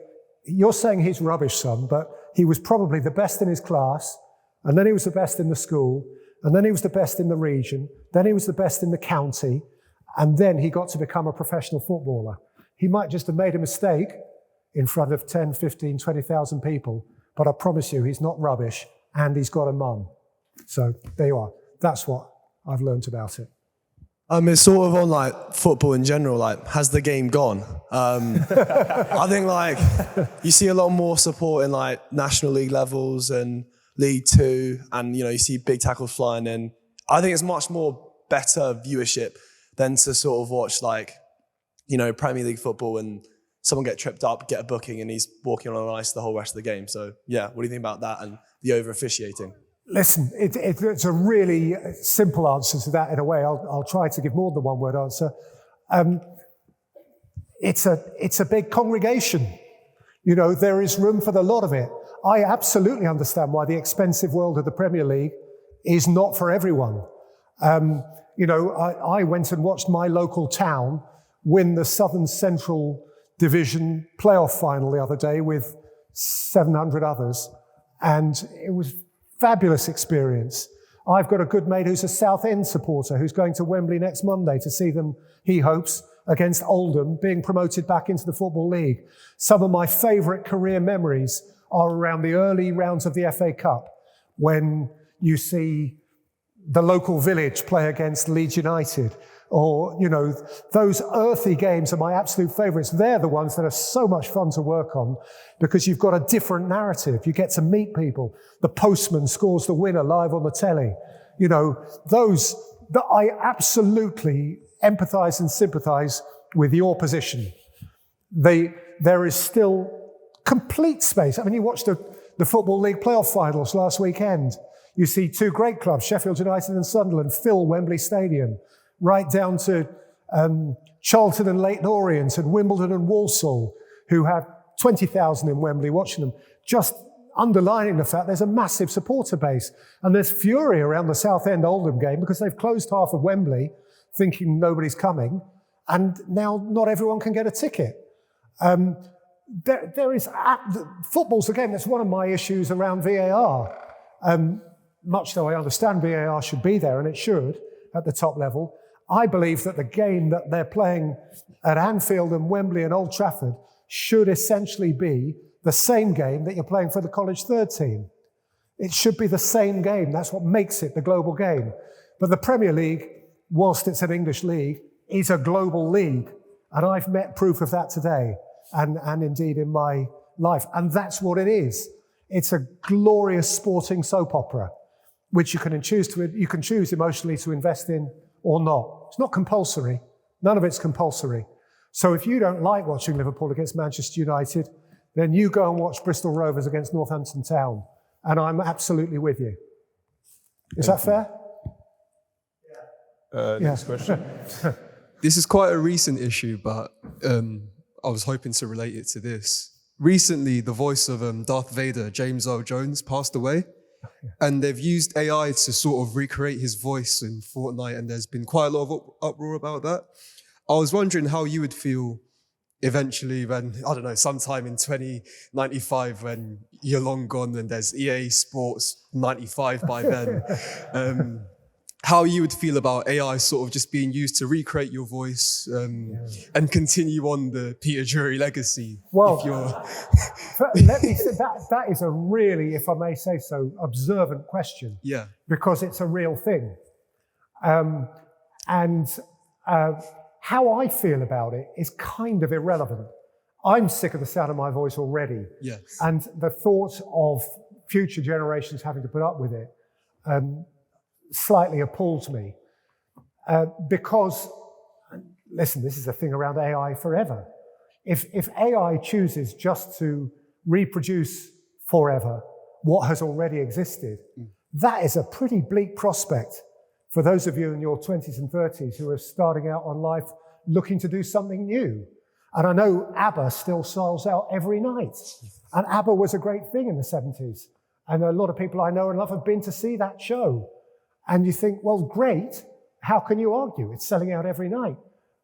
"You're saying he's rubbish, son, but he was probably the best in his class, and then he was the best in the school, and then he was the best in the region, then he was the best in the county, and then he got to become a professional footballer. He might just have made a mistake in front of 10, 15, 20,000 people. But I promise you, he's not rubbish, and he's got a mum. So there you are. That's what I've learned about it. It's sort of on like football in general, like, has the game gone? I think like you see a lot more support in like National League levels and League Two, and you see big tackles flying in. I think it's much more better viewership than to sort of watch like, Premier League football and someone get tripped up, get a booking, and he's walking on ice the whole rest of the game. So yeah, what do you think about that and the over officiating? Listen, it's a really simple answer to that in a way. I'll try to give more than one word answer. It's a big congregation. There is room for the lot of it. I absolutely understand why the expensive world of the Premier League is not for everyone. I went and watched my local town win the Southern Central Division playoff final the other day with 700 others, and it was fabulous experience. I've got a good mate who's a Southend supporter who's going to Wembley next Monday to see them, he hopes, against Oldham, being promoted back into the Football League. Some of my favourite career memories are around the early rounds of the FA Cup, when you see the local village play against Leeds United, or, those earthy games are my absolute favourites. They're the ones that are so much fun to work on because you've got a different narrative. You get to meet people. The postman scores the winner live on the telly. Those that I absolutely empathise and sympathise with your position. There is still complete space. I mean, you watched the Football League playoff finals last weekend. You see two great clubs, Sheffield United and Sunderland, fill Wembley Stadium, right down to Charlton and Leyton Orient and Wimbledon and Walsall, who have 20,000 in Wembley watching them, just underlining the fact there's a massive supporter base. And there's fury around the Southend Oldham game because they've closed half of Wembley thinking nobody's coming, and now not everyone can get a ticket. Football's the game. That's one of my issues around VAR. Much though I understand VAR should be there, and it should, at the top level, I believe that the game that they're playing at Anfield and Wembley and Old Trafford should essentially be the same game that you're playing for the college third team. It should be the same game. That's what makes it the global game. But the Premier League, whilst it's an English league, is a global league. And I've met proof of that today, and indeed in my life. And that's what it is. It's a glorious sporting soap opera, which you can choose emotionally to invest in or not. It's not compulsory. None of it's compulsory. So if you don't like watching Liverpool against Manchester United, then you go and watch Bristol Rovers against Northampton Town. And I'm absolutely with you. Is that fair? Next question. This is quite a recent issue, but I was hoping to relate it to this. Recently, the voice of Darth Vader, James Earl Jones, passed away. And they've used AI to sort of recreate his voice in Fortnite, and there's been quite a lot of uproar about that. I was wondering how you would feel eventually when, I don't know, sometime in 2095 when you're long gone and there's EA Sports 95 by then. How you would feel about AI sort of just being used to recreate your voice and continue on the Peter Drury legacy. Well, let me say that is a really, if I may say so, observant question. Yeah. Because it's a real thing. How I feel about it is kind of irrelevant. I'm sick of the sound of my voice already. Yes. And the thought of future generations having to put up with it slightly appalls me. Because, listen, this is a thing around AI forever. If AI chooses just to reproduce forever what has already existed, that is a pretty bleak prospect for those of you in your 20s and 30s who are starting out on life looking to do something new. And I know ABBA still sells out every night. And ABBA was a great thing in the 70s. And a lot of people I know and love have been to see that show. And you think, well, great, how can you argue? It's selling out every night.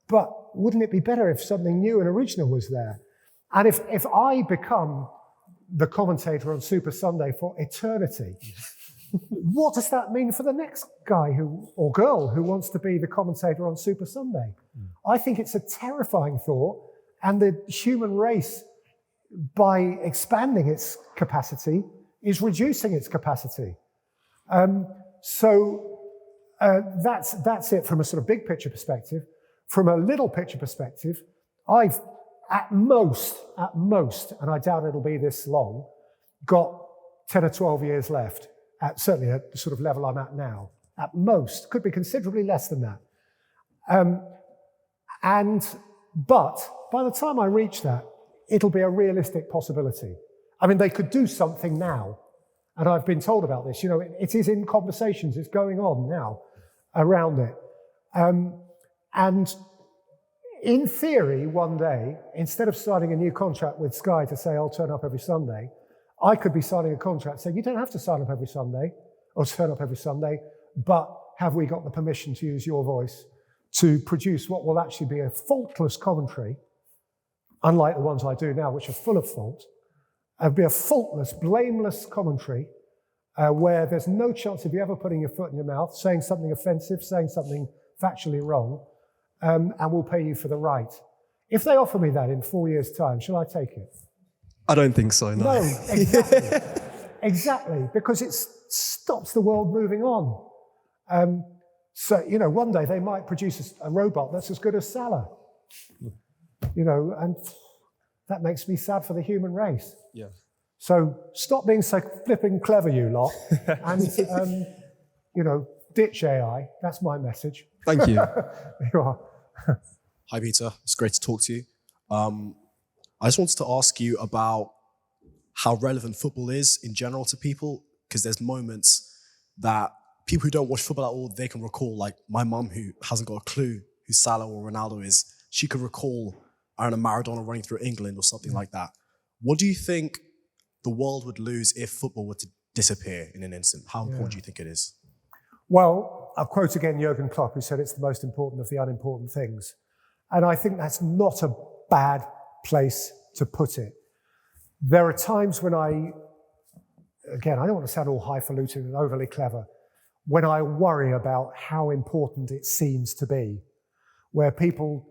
But wouldn't it be better if something new and original was there? And if I become the commentator on Super Sunday for eternity, what does that mean for the next guy or girl who wants to be the commentator on Super Sunday? I think it's a terrifying thought, and the human race by expanding its capacity, is reducing its capacity. That's it from a sort of big picture perspective. From a little picture perspective, I've at most, and I doubt it'll be this long, got 10 or 12 years left, certainly at the sort of level I'm at now. At most, could be considerably less than that. But by the time I reach that, it'll be a realistic possibility. I mean, they could do something now, and I've been told about this. It is in conversations, it's going on now around it. And in theory, one day, instead of signing a new contract with Sky to say, I'll turn up every Sunday, I could be signing a contract saying, you don't have to sign up every Sunday or turn up every Sunday, but have we got the permission to use your voice to produce what will actually be a faultless commentary, unlike the ones I do now, which are full of fault. It'll be a faultless, blameless commentary where there's no chance of you ever putting your foot in your mouth, saying something offensive, saying something factually wrong, and we'll pay you for the right. If they offer me that in 4 years' time, shall I take it? I don't think so, no. No, exactly. Exactly, because it stops the world moving on. So, one day they might produce a robot that's as good as Salah. And that makes me sad for the human race. Yeah. So stop being so flipping clever, you lot, and, ditch AI. That's my message. Thank you. You are. Hi, Peter. It's great to talk to you. I just wanted to ask you about how relevant football is in general to people, because there's moments that people who don't watch football at all, they can recall, like my mum, who hasn't got a clue who Salah or Ronaldo is, she could recall, I don't know, Maradona running through England or something like that. What do you think the world would lose if football were to disappear in an instant? How important do you think it is? Well, I'll quote again Jurgen Klopp, who said it's the most important of the unimportant things. And I think that's not a bad place to put it. There are times when I don't want to sound all highfalutin and overly clever, when I worry about how important it seems to be, where people,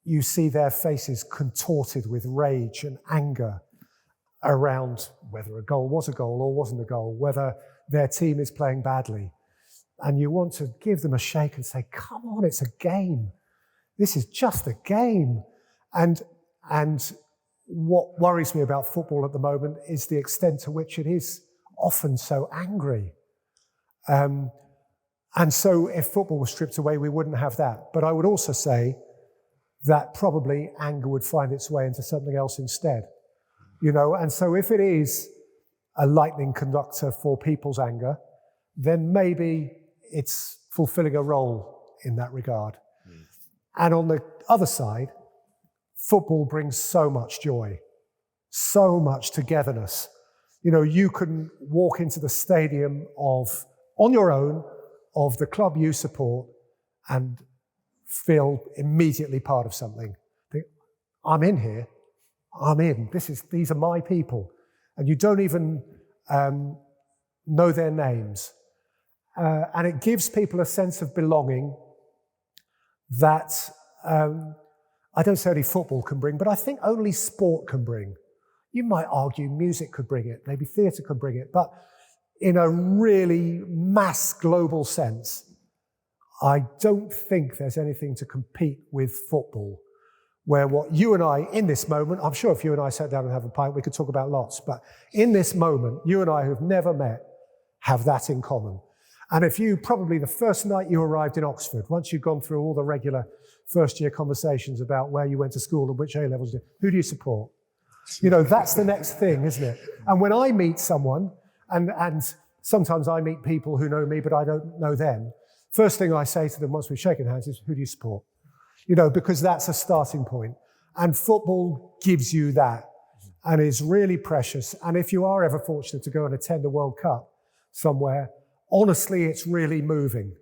you see their faces contorted with rage and anger around whether a goal was a goal or wasn't a goal, whether their team is playing badly. And you want to give them a shake and say, come on, it's a game. This is just a game. And what worries me about football at the moment is the extent to which it is often so angry. And so if football was stripped away, we wouldn't have that. But I would also say that probably anger would find its way into something else instead. And so if it is a lightning conductor for people's anger, then maybe it's fulfilling a role in that regard. And on the other side, football brings so much joy, so much togetherness. You can walk into the stadium on your own, of the club you support, and feel immediately part of something. Think, I'm in here. I'm in. These are my people. And you don't even know their names. And it gives people a sense of belonging that I don't say only football can bring, but I think only sport can bring. You might argue music could bring it, maybe theatre could bring it, but in a really mass global sense, I don't think there's anything to compete with football, where what you and I, in this moment, I'm sure if you and I sat down and have a pint, we could talk about lots, but in this moment, you and I who've never met have that in common. And if you, probably the first night you arrived in Oxford, once you've gone through all the regular first-year conversations about where you went to school and which A-levels you did, who do you support? That's the next thing, isn't it? And when I meet someone, and sometimes I meet people who know me, but I don't know them, first thing I say to them once we've shaken hands is, who do you support? Because that's a starting point. And football gives you that and is really precious. And if you are ever fortunate to go and attend a World Cup somewhere, honestly, it's really moving.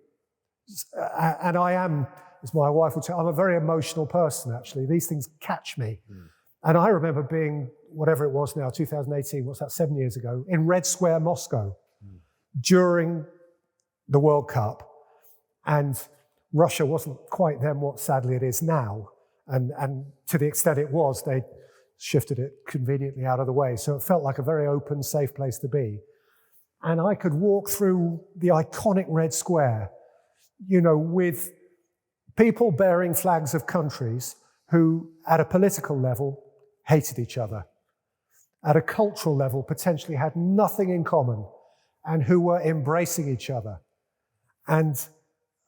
And I am, as my wife would say, I'm a very emotional person, actually. These things catch me. And I remember being, whatever it was now, 2018, what's that, 7 years ago, in Red Square, Moscow, during the World Cup. And Russia wasn't quite then what sadly it is now. And to the extent it was, they shifted it conveniently out of the way. So it felt like a very open, safe place to be. And I could walk through the iconic Red Square, with people bearing flags of countries who, at a political level, hated each other. At a cultural level, potentially had nothing in common, and who were embracing each other. And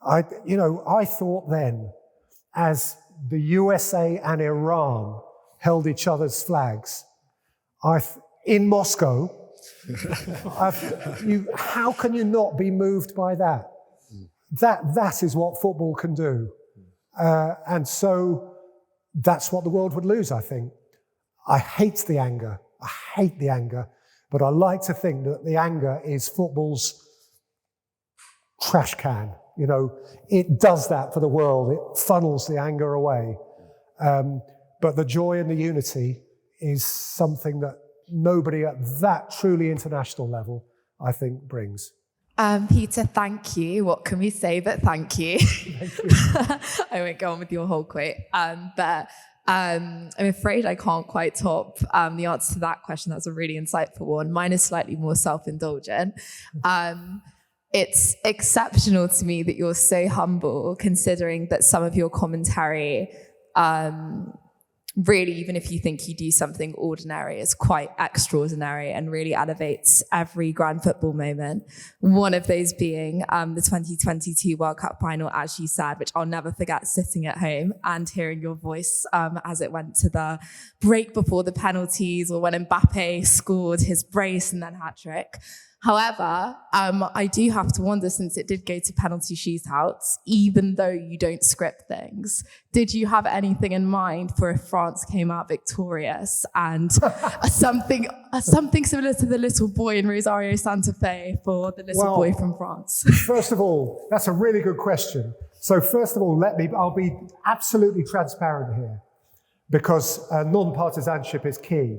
I thought then, as the USA and Iran held each other's flags, in Moscow, how can you not be moved by that? That is what football can do. And so that's what the world would lose, I think. I hate the anger, but I like to think that the anger is football's trash can. It does that for the world. It funnels the anger away. But the joy and the unity is something that nobody at that truly international level, I think, brings. Peter, thank you. What can we say but thank you? Thank you. I won't go on with your whole quote. But I'm afraid I can't quite top the answer to that question. That's a really insightful one. Mine is slightly more self-indulgent. It's exceptional to me that you're so humble, considering that some of your commentary, really, even if you think you do something ordinary, is quite extraordinary and really elevates every grand football moment. One of those being the 2022 World Cup final, as you said, which I'll never forget, sitting at home and hearing your voice as it went to the break before the penalties, or when Mbappe scored his brace and then hat-trick. However, I do have to wonder, since it did go to penalty shootouts, even though you don't script things, did you have anything in mind for if France came out victorious and something similar to the little boy in Rosario Santa Fe for the little boy from France? First of all, that's a really good question. So first of all, I'll be absolutely transparent here, because non-partisanship is key.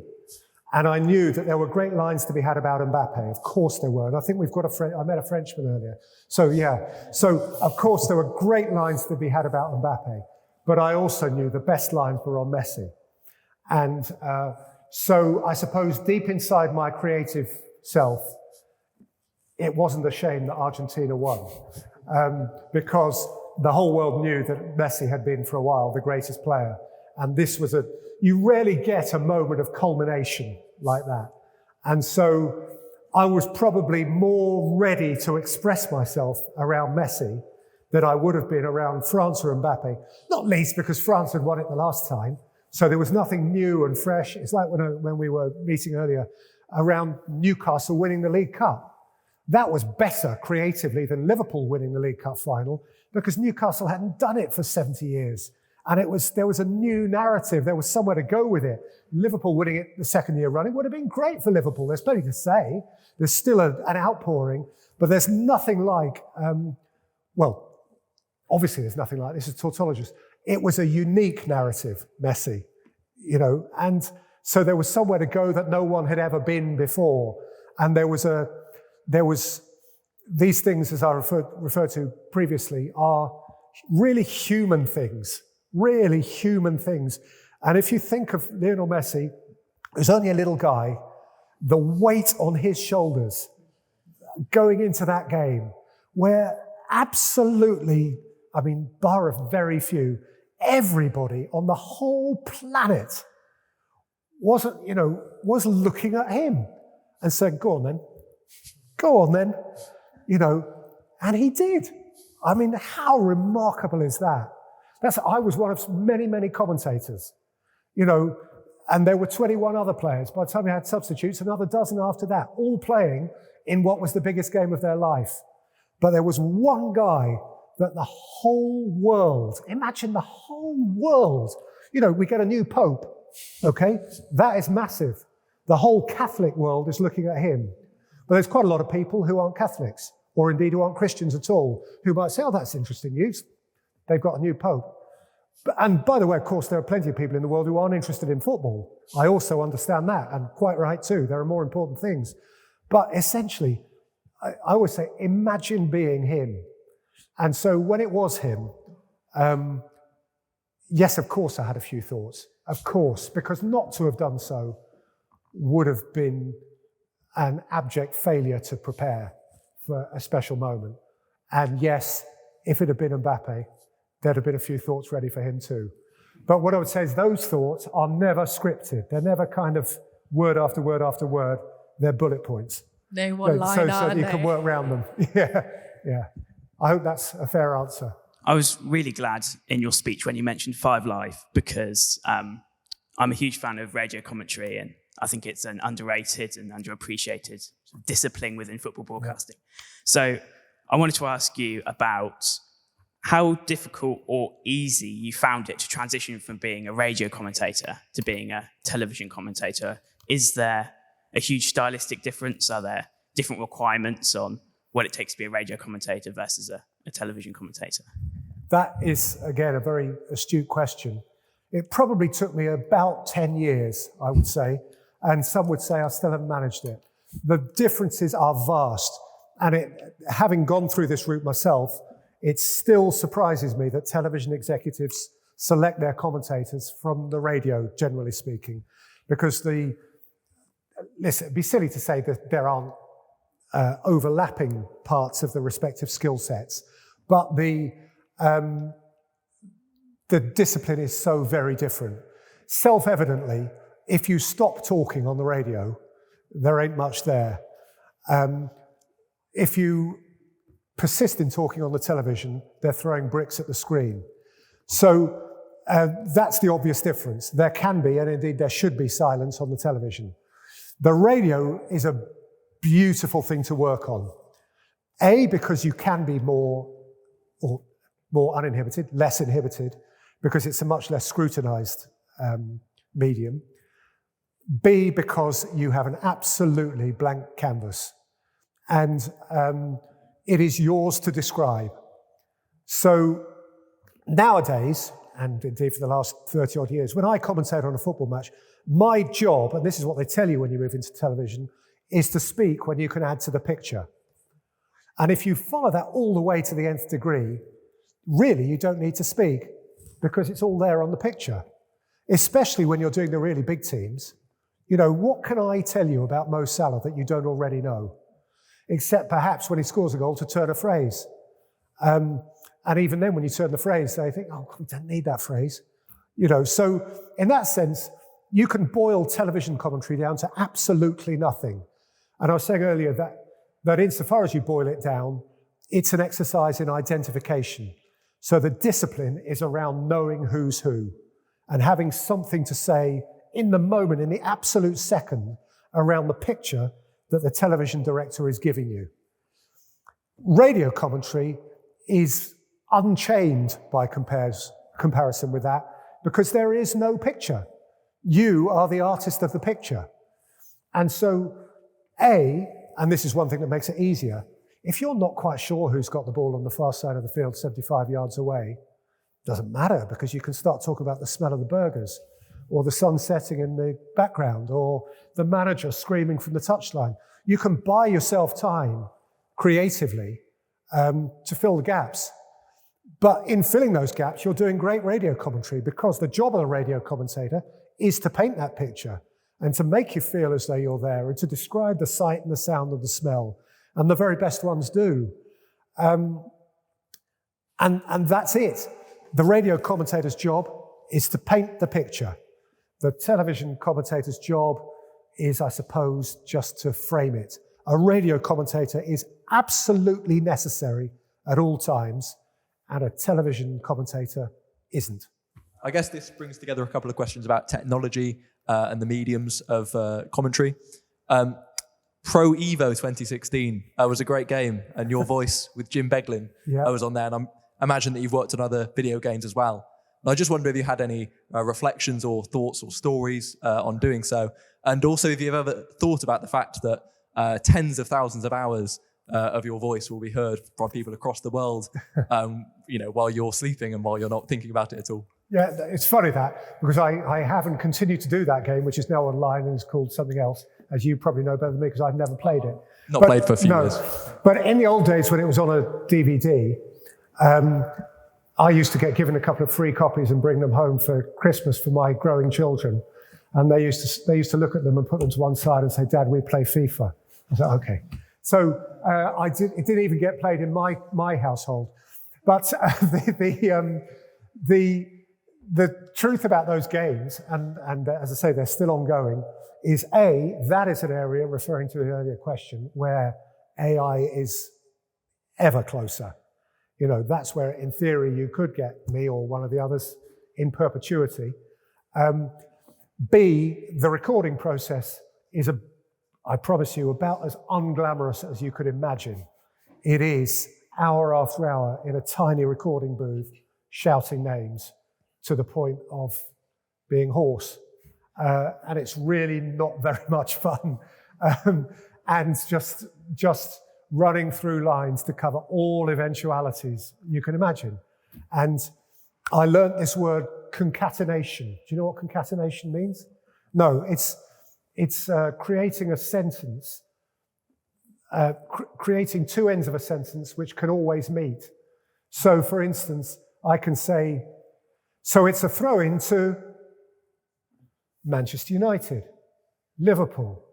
And I knew that there were great lines to be had about Mbappe. Of course there were. And I think we've got I met a Frenchman earlier. So of course there were great lines to be had about Mbappe. But I also knew the best lines were on Messi. And so I suppose deep inside my creative self, it wasn't a shame that Argentina won. Because the whole world knew that Messi had been for a while the greatest player. And this was you rarely get a moment of culmination like that. And so I was probably more ready to express myself around Messi than I would have been around France or Mbappe, not least because France had won it the last time. So there was nothing new and fresh. It's like when we were meeting earlier around Newcastle winning the League Cup. That was better creatively than Liverpool winning the League Cup final, because Newcastle hadn't done it for 70 years. And there was a new narrative. There was somewhere to go with it. Liverpool winning it the second year running would have been great for Liverpool. There's plenty to say. There's still an outpouring, but there's nothing like, obviously there's nothing like, this is tautologist. It was a unique narrative, Messi, and so there was somewhere to go that no one had ever been before. And there was these things, as I referred to previously, are really human things. Really human things. And if you think of Lionel Messi, who's only a little guy, the weight on his shoulders going into that game, where absolutely, bar of very few, everybody on the whole planet was looking at him and said, go on then, and he did. How remarkable is that? I was one of many, many commentators, and there were 21 other players. By the time we had substitutes, another dozen after that, all playing in what was the biggest game of their life. But there was one guy that the whole world, imagine the whole world, we get a new pope, okay? That is massive. The whole Catholic world is looking at him. But there's quite a lot of people who aren't Catholics, or indeed who aren't Christians at all, who might say, oh, that's interesting news. They've got a new pope. And by the way, of course, there are plenty of people in the world who aren't interested in football. I also understand that, and quite right too. There are more important things. But essentially, I always say, imagine being him. And so when it was him, yes, of course I had a few thoughts. Of course, because not to have done so would have been an abject failure to prepare for a special moment. And yes, if it had been Mbappe, there'd have been a few thoughts ready for him too. But what I would say is those thoughts are never scripted. They're never kind of word after word after word. They're bullet points. No one-liner. So you can work around them. Yeah. I hope that's a fair answer. I was really glad in your speech when you mentioned 5 Live, because I'm a huge fan of radio commentary, and I think it's an underrated and underappreciated discipline within football broadcasting. Yeah. So I wanted to ask you about how difficult or easy you found it to transition from being a radio commentator to being a television commentator. Is there a huge stylistic difference? Are there different requirements on what it takes to be a radio commentator versus a television commentator? That is, again, a very astute question. It probably took me about 10 years, I would say, and some would say I still haven't managed it. The differences are vast, and having gone through this route myself, it still surprises me that television executives select their commentators from the radio, generally speaking, because listen, it'd be silly to say that there aren't overlapping parts of the respective skill sets, but the discipline is so very different. Self-evidently, if you stop talking on the radio, there ain't much there. If you persist in talking on the television, they're throwing bricks at the screen. So that's the obvious difference. There can be, and indeed there should be, silence on the television. The radio is a beautiful thing to work on. A, because you can be more uninhibited, less inhibited, because it's a much less scrutinized medium. B, because you have an absolutely blank canvas, and it is yours to describe. So nowadays, and indeed for the last 30 odd years, when I commentate on a football match, my job, and this is what they tell you when you move into television, is to speak when you can add to the picture. And if you follow that all the way to the nth degree, really you don't need to speak, because it's all there on the picture. Especially when you're doing the really big teams. You know, what can I tell you about Mo Salah that you don't already know? Except perhaps when he scores a goal to turn a phrase. And even then when you turn the phrase, they think, oh, we don't need that phrase. You know, so in that sense, you can boil television commentary down to absolutely nothing. And I was saying earlier that insofar as you boil it down, it's an exercise in identification. So the discipline is around knowing who's who and having something to say in the moment, in the absolute second, around the picture that the television director is giving you. Radio commentary is unchained by comparison with that, because there is no picture. You are the artist of the picture. And so, and this is one thing that makes it easier, if you're not quite sure who's got the ball on the far side of the field 75 yards away, doesn't matter, because you can start talking about the smell of the burgers, or the sun setting in the background, or the manager screaming from the touchline. You can buy yourself time creatively to fill the gaps. But in filling those gaps, you're doing great radio commentary, because the job of the radio commentator is to paint that picture and to make you feel as though you're there and to describe the sight and the sound and the smell. And the very best ones do. And that's it. The radio commentator's job is to paint the picture. The television commentator's job is, I suppose, just to frame it. A radio commentator is absolutely necessary at all times, and a television commentator isn't. I guess this brings together a couple of questions about technology and the mediums of commentary. Pro Evo 2016 was a great game, and your voice with Jim Beglin was on there, and I imagine that you've worked on other video games as well. And I just wonder if you had any reflections or thoughts or stories on doing so, and also if you've ever thought about the fact that tens of thousands of hours of your voice will be heard from people across the world, while you're sleeping and while you're not thinking about it at all. Yeah, it's funny that, because I haven't continued to do that game, which is now online and is called something else, as you probably know better than me, because I've never played it. Not played for a few years. But in the old days when it was on a DVD, I used to get given a couple of free copies and bring them home for Christmas for my growing children. And they used to look at them and put them to one side and say, Dad, we play FIFA. I said, okay. So it didn't even get played in my household. But the truth about those games, and as I say, they're still ongoing, is that is an area, referring to the earlier question, where AI is ever closer. You know, that's where, in theory, you could get me or one of the others in perpetuity. B, the recording process is, I promise you, about as unglamorous as you could imagine. It is hour after hour in a tiny recording booth, shouting names to the point of being hoarse. And it's really not very much fun. And just running through lines to cover all eventualities you can imagine. And I learned this word concatenation. Do you know what concatenation means? No, it's creating a sentence, creating two ends of a sentence which can always meet. So, for instance, I can say, so it's a throw-in to Manchester United, Liverpool,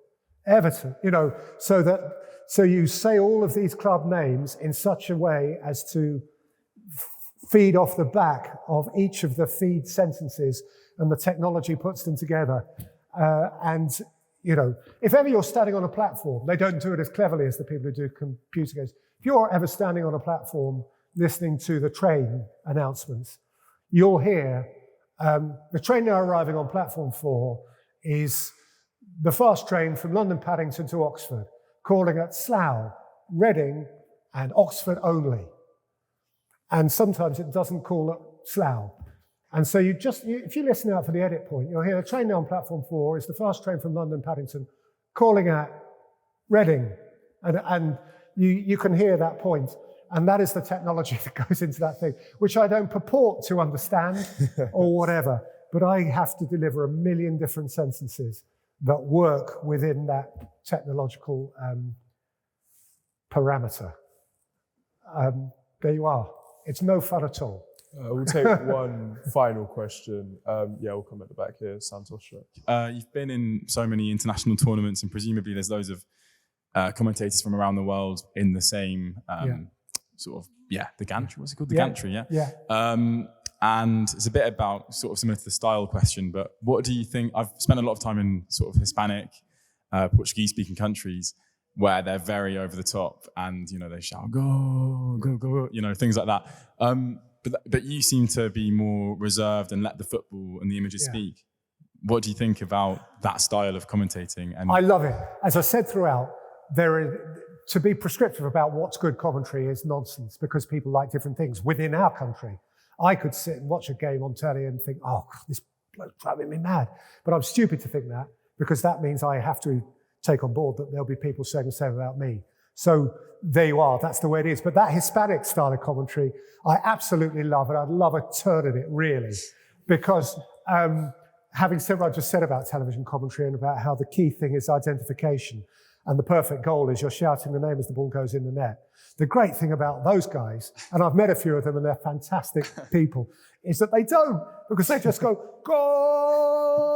Everton, you know, so you say all of these club names in such a way as to feed off the back of each of the feed sentences, and the technology puts them together. And, you know, if ever you're standing on a platform, they don't do it as cleverly as the people who do computer games. If you're ever standing on a platform listening to the train announcements, you'll hear the train now arriving on platform 4 is the fast train from London Paddington to Oxford, calling at Slough, Reading, and Oxford only. And sometimes it doesn't call at Slough. And so if you listen out for the edit point, you'll hear the train now on platform 4 is the fast train from London Paddington, calling at Reading. And you can hear that point. And that is the technology that goes into that thing, which I don't purport to understand or whatever, but I have to deliver 1 million different sentences that work within that technological parameter. There you are. It's no fun at all. We'll take one final question. We'll come at the back here, Santos. You've been in so many international tournaments, and presumably there's loads of commentators from around the world in the same the gantry. What's it called? The gantry, yeah? Yeah. And it's a bit about sort of similar to the style question, but what do you think? I've spent a lot of time in sort of Hispanic, Portuguese-speaking countries where they're very over the top, and you know they shout "go, go, go," you know, things like that. But you seem to be more reserved and let the football and the images speak. What do you think about that style of commentating? And I love it. As I said throughout, to be prescriptive about what's good commentary is nonsense, because people like different things within our country. I could sit and watch a game on telly and think, oh, this bloke's driving me mad. But I'm stupid to think that, because that means I have to take on board that there'll be people saying the same about me. So there you are, that's the way it is. But that Hispanic style of commentary, I absolutely love, and I'd love a turn at it, really. Because having said what I just said about television commentary and about how the key thing is identification, and the perfect goal is you're shouting the name as the ball goes in the net. The great thing about those guys, and I've met a few of them and they're fantastic people, is that they don't, because they just go, goal!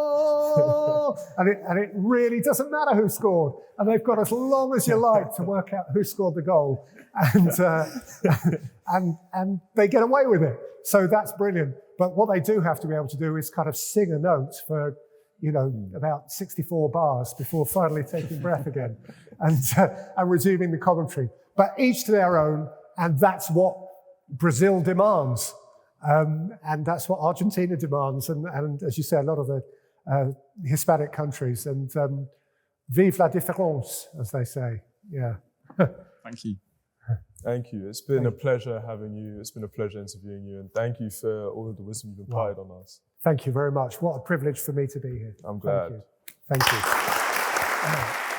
And it really doesn't matter who scored. And they've got as long as you like to work out who scored the goal. And they get away with it. So that's brilliant. But what they do have to be able to do is kind of sing a note for, you know, about 64 bars before finally taking breath again and resuming the commentary. But each to their own, and that's what Brazil demands. And that's what Argentina demands. And as you say, a lot of the Hispanic countries. And vive la différence, as they say. Yeah. Thank you. Thank you. It's been a pleasure having you. It's been a pleasure interviewing you. And thank you for all of the wisdom you've imparted on us. Thank you very much. What a privilege for me to be here. I'm glad. Thank you. Thank you.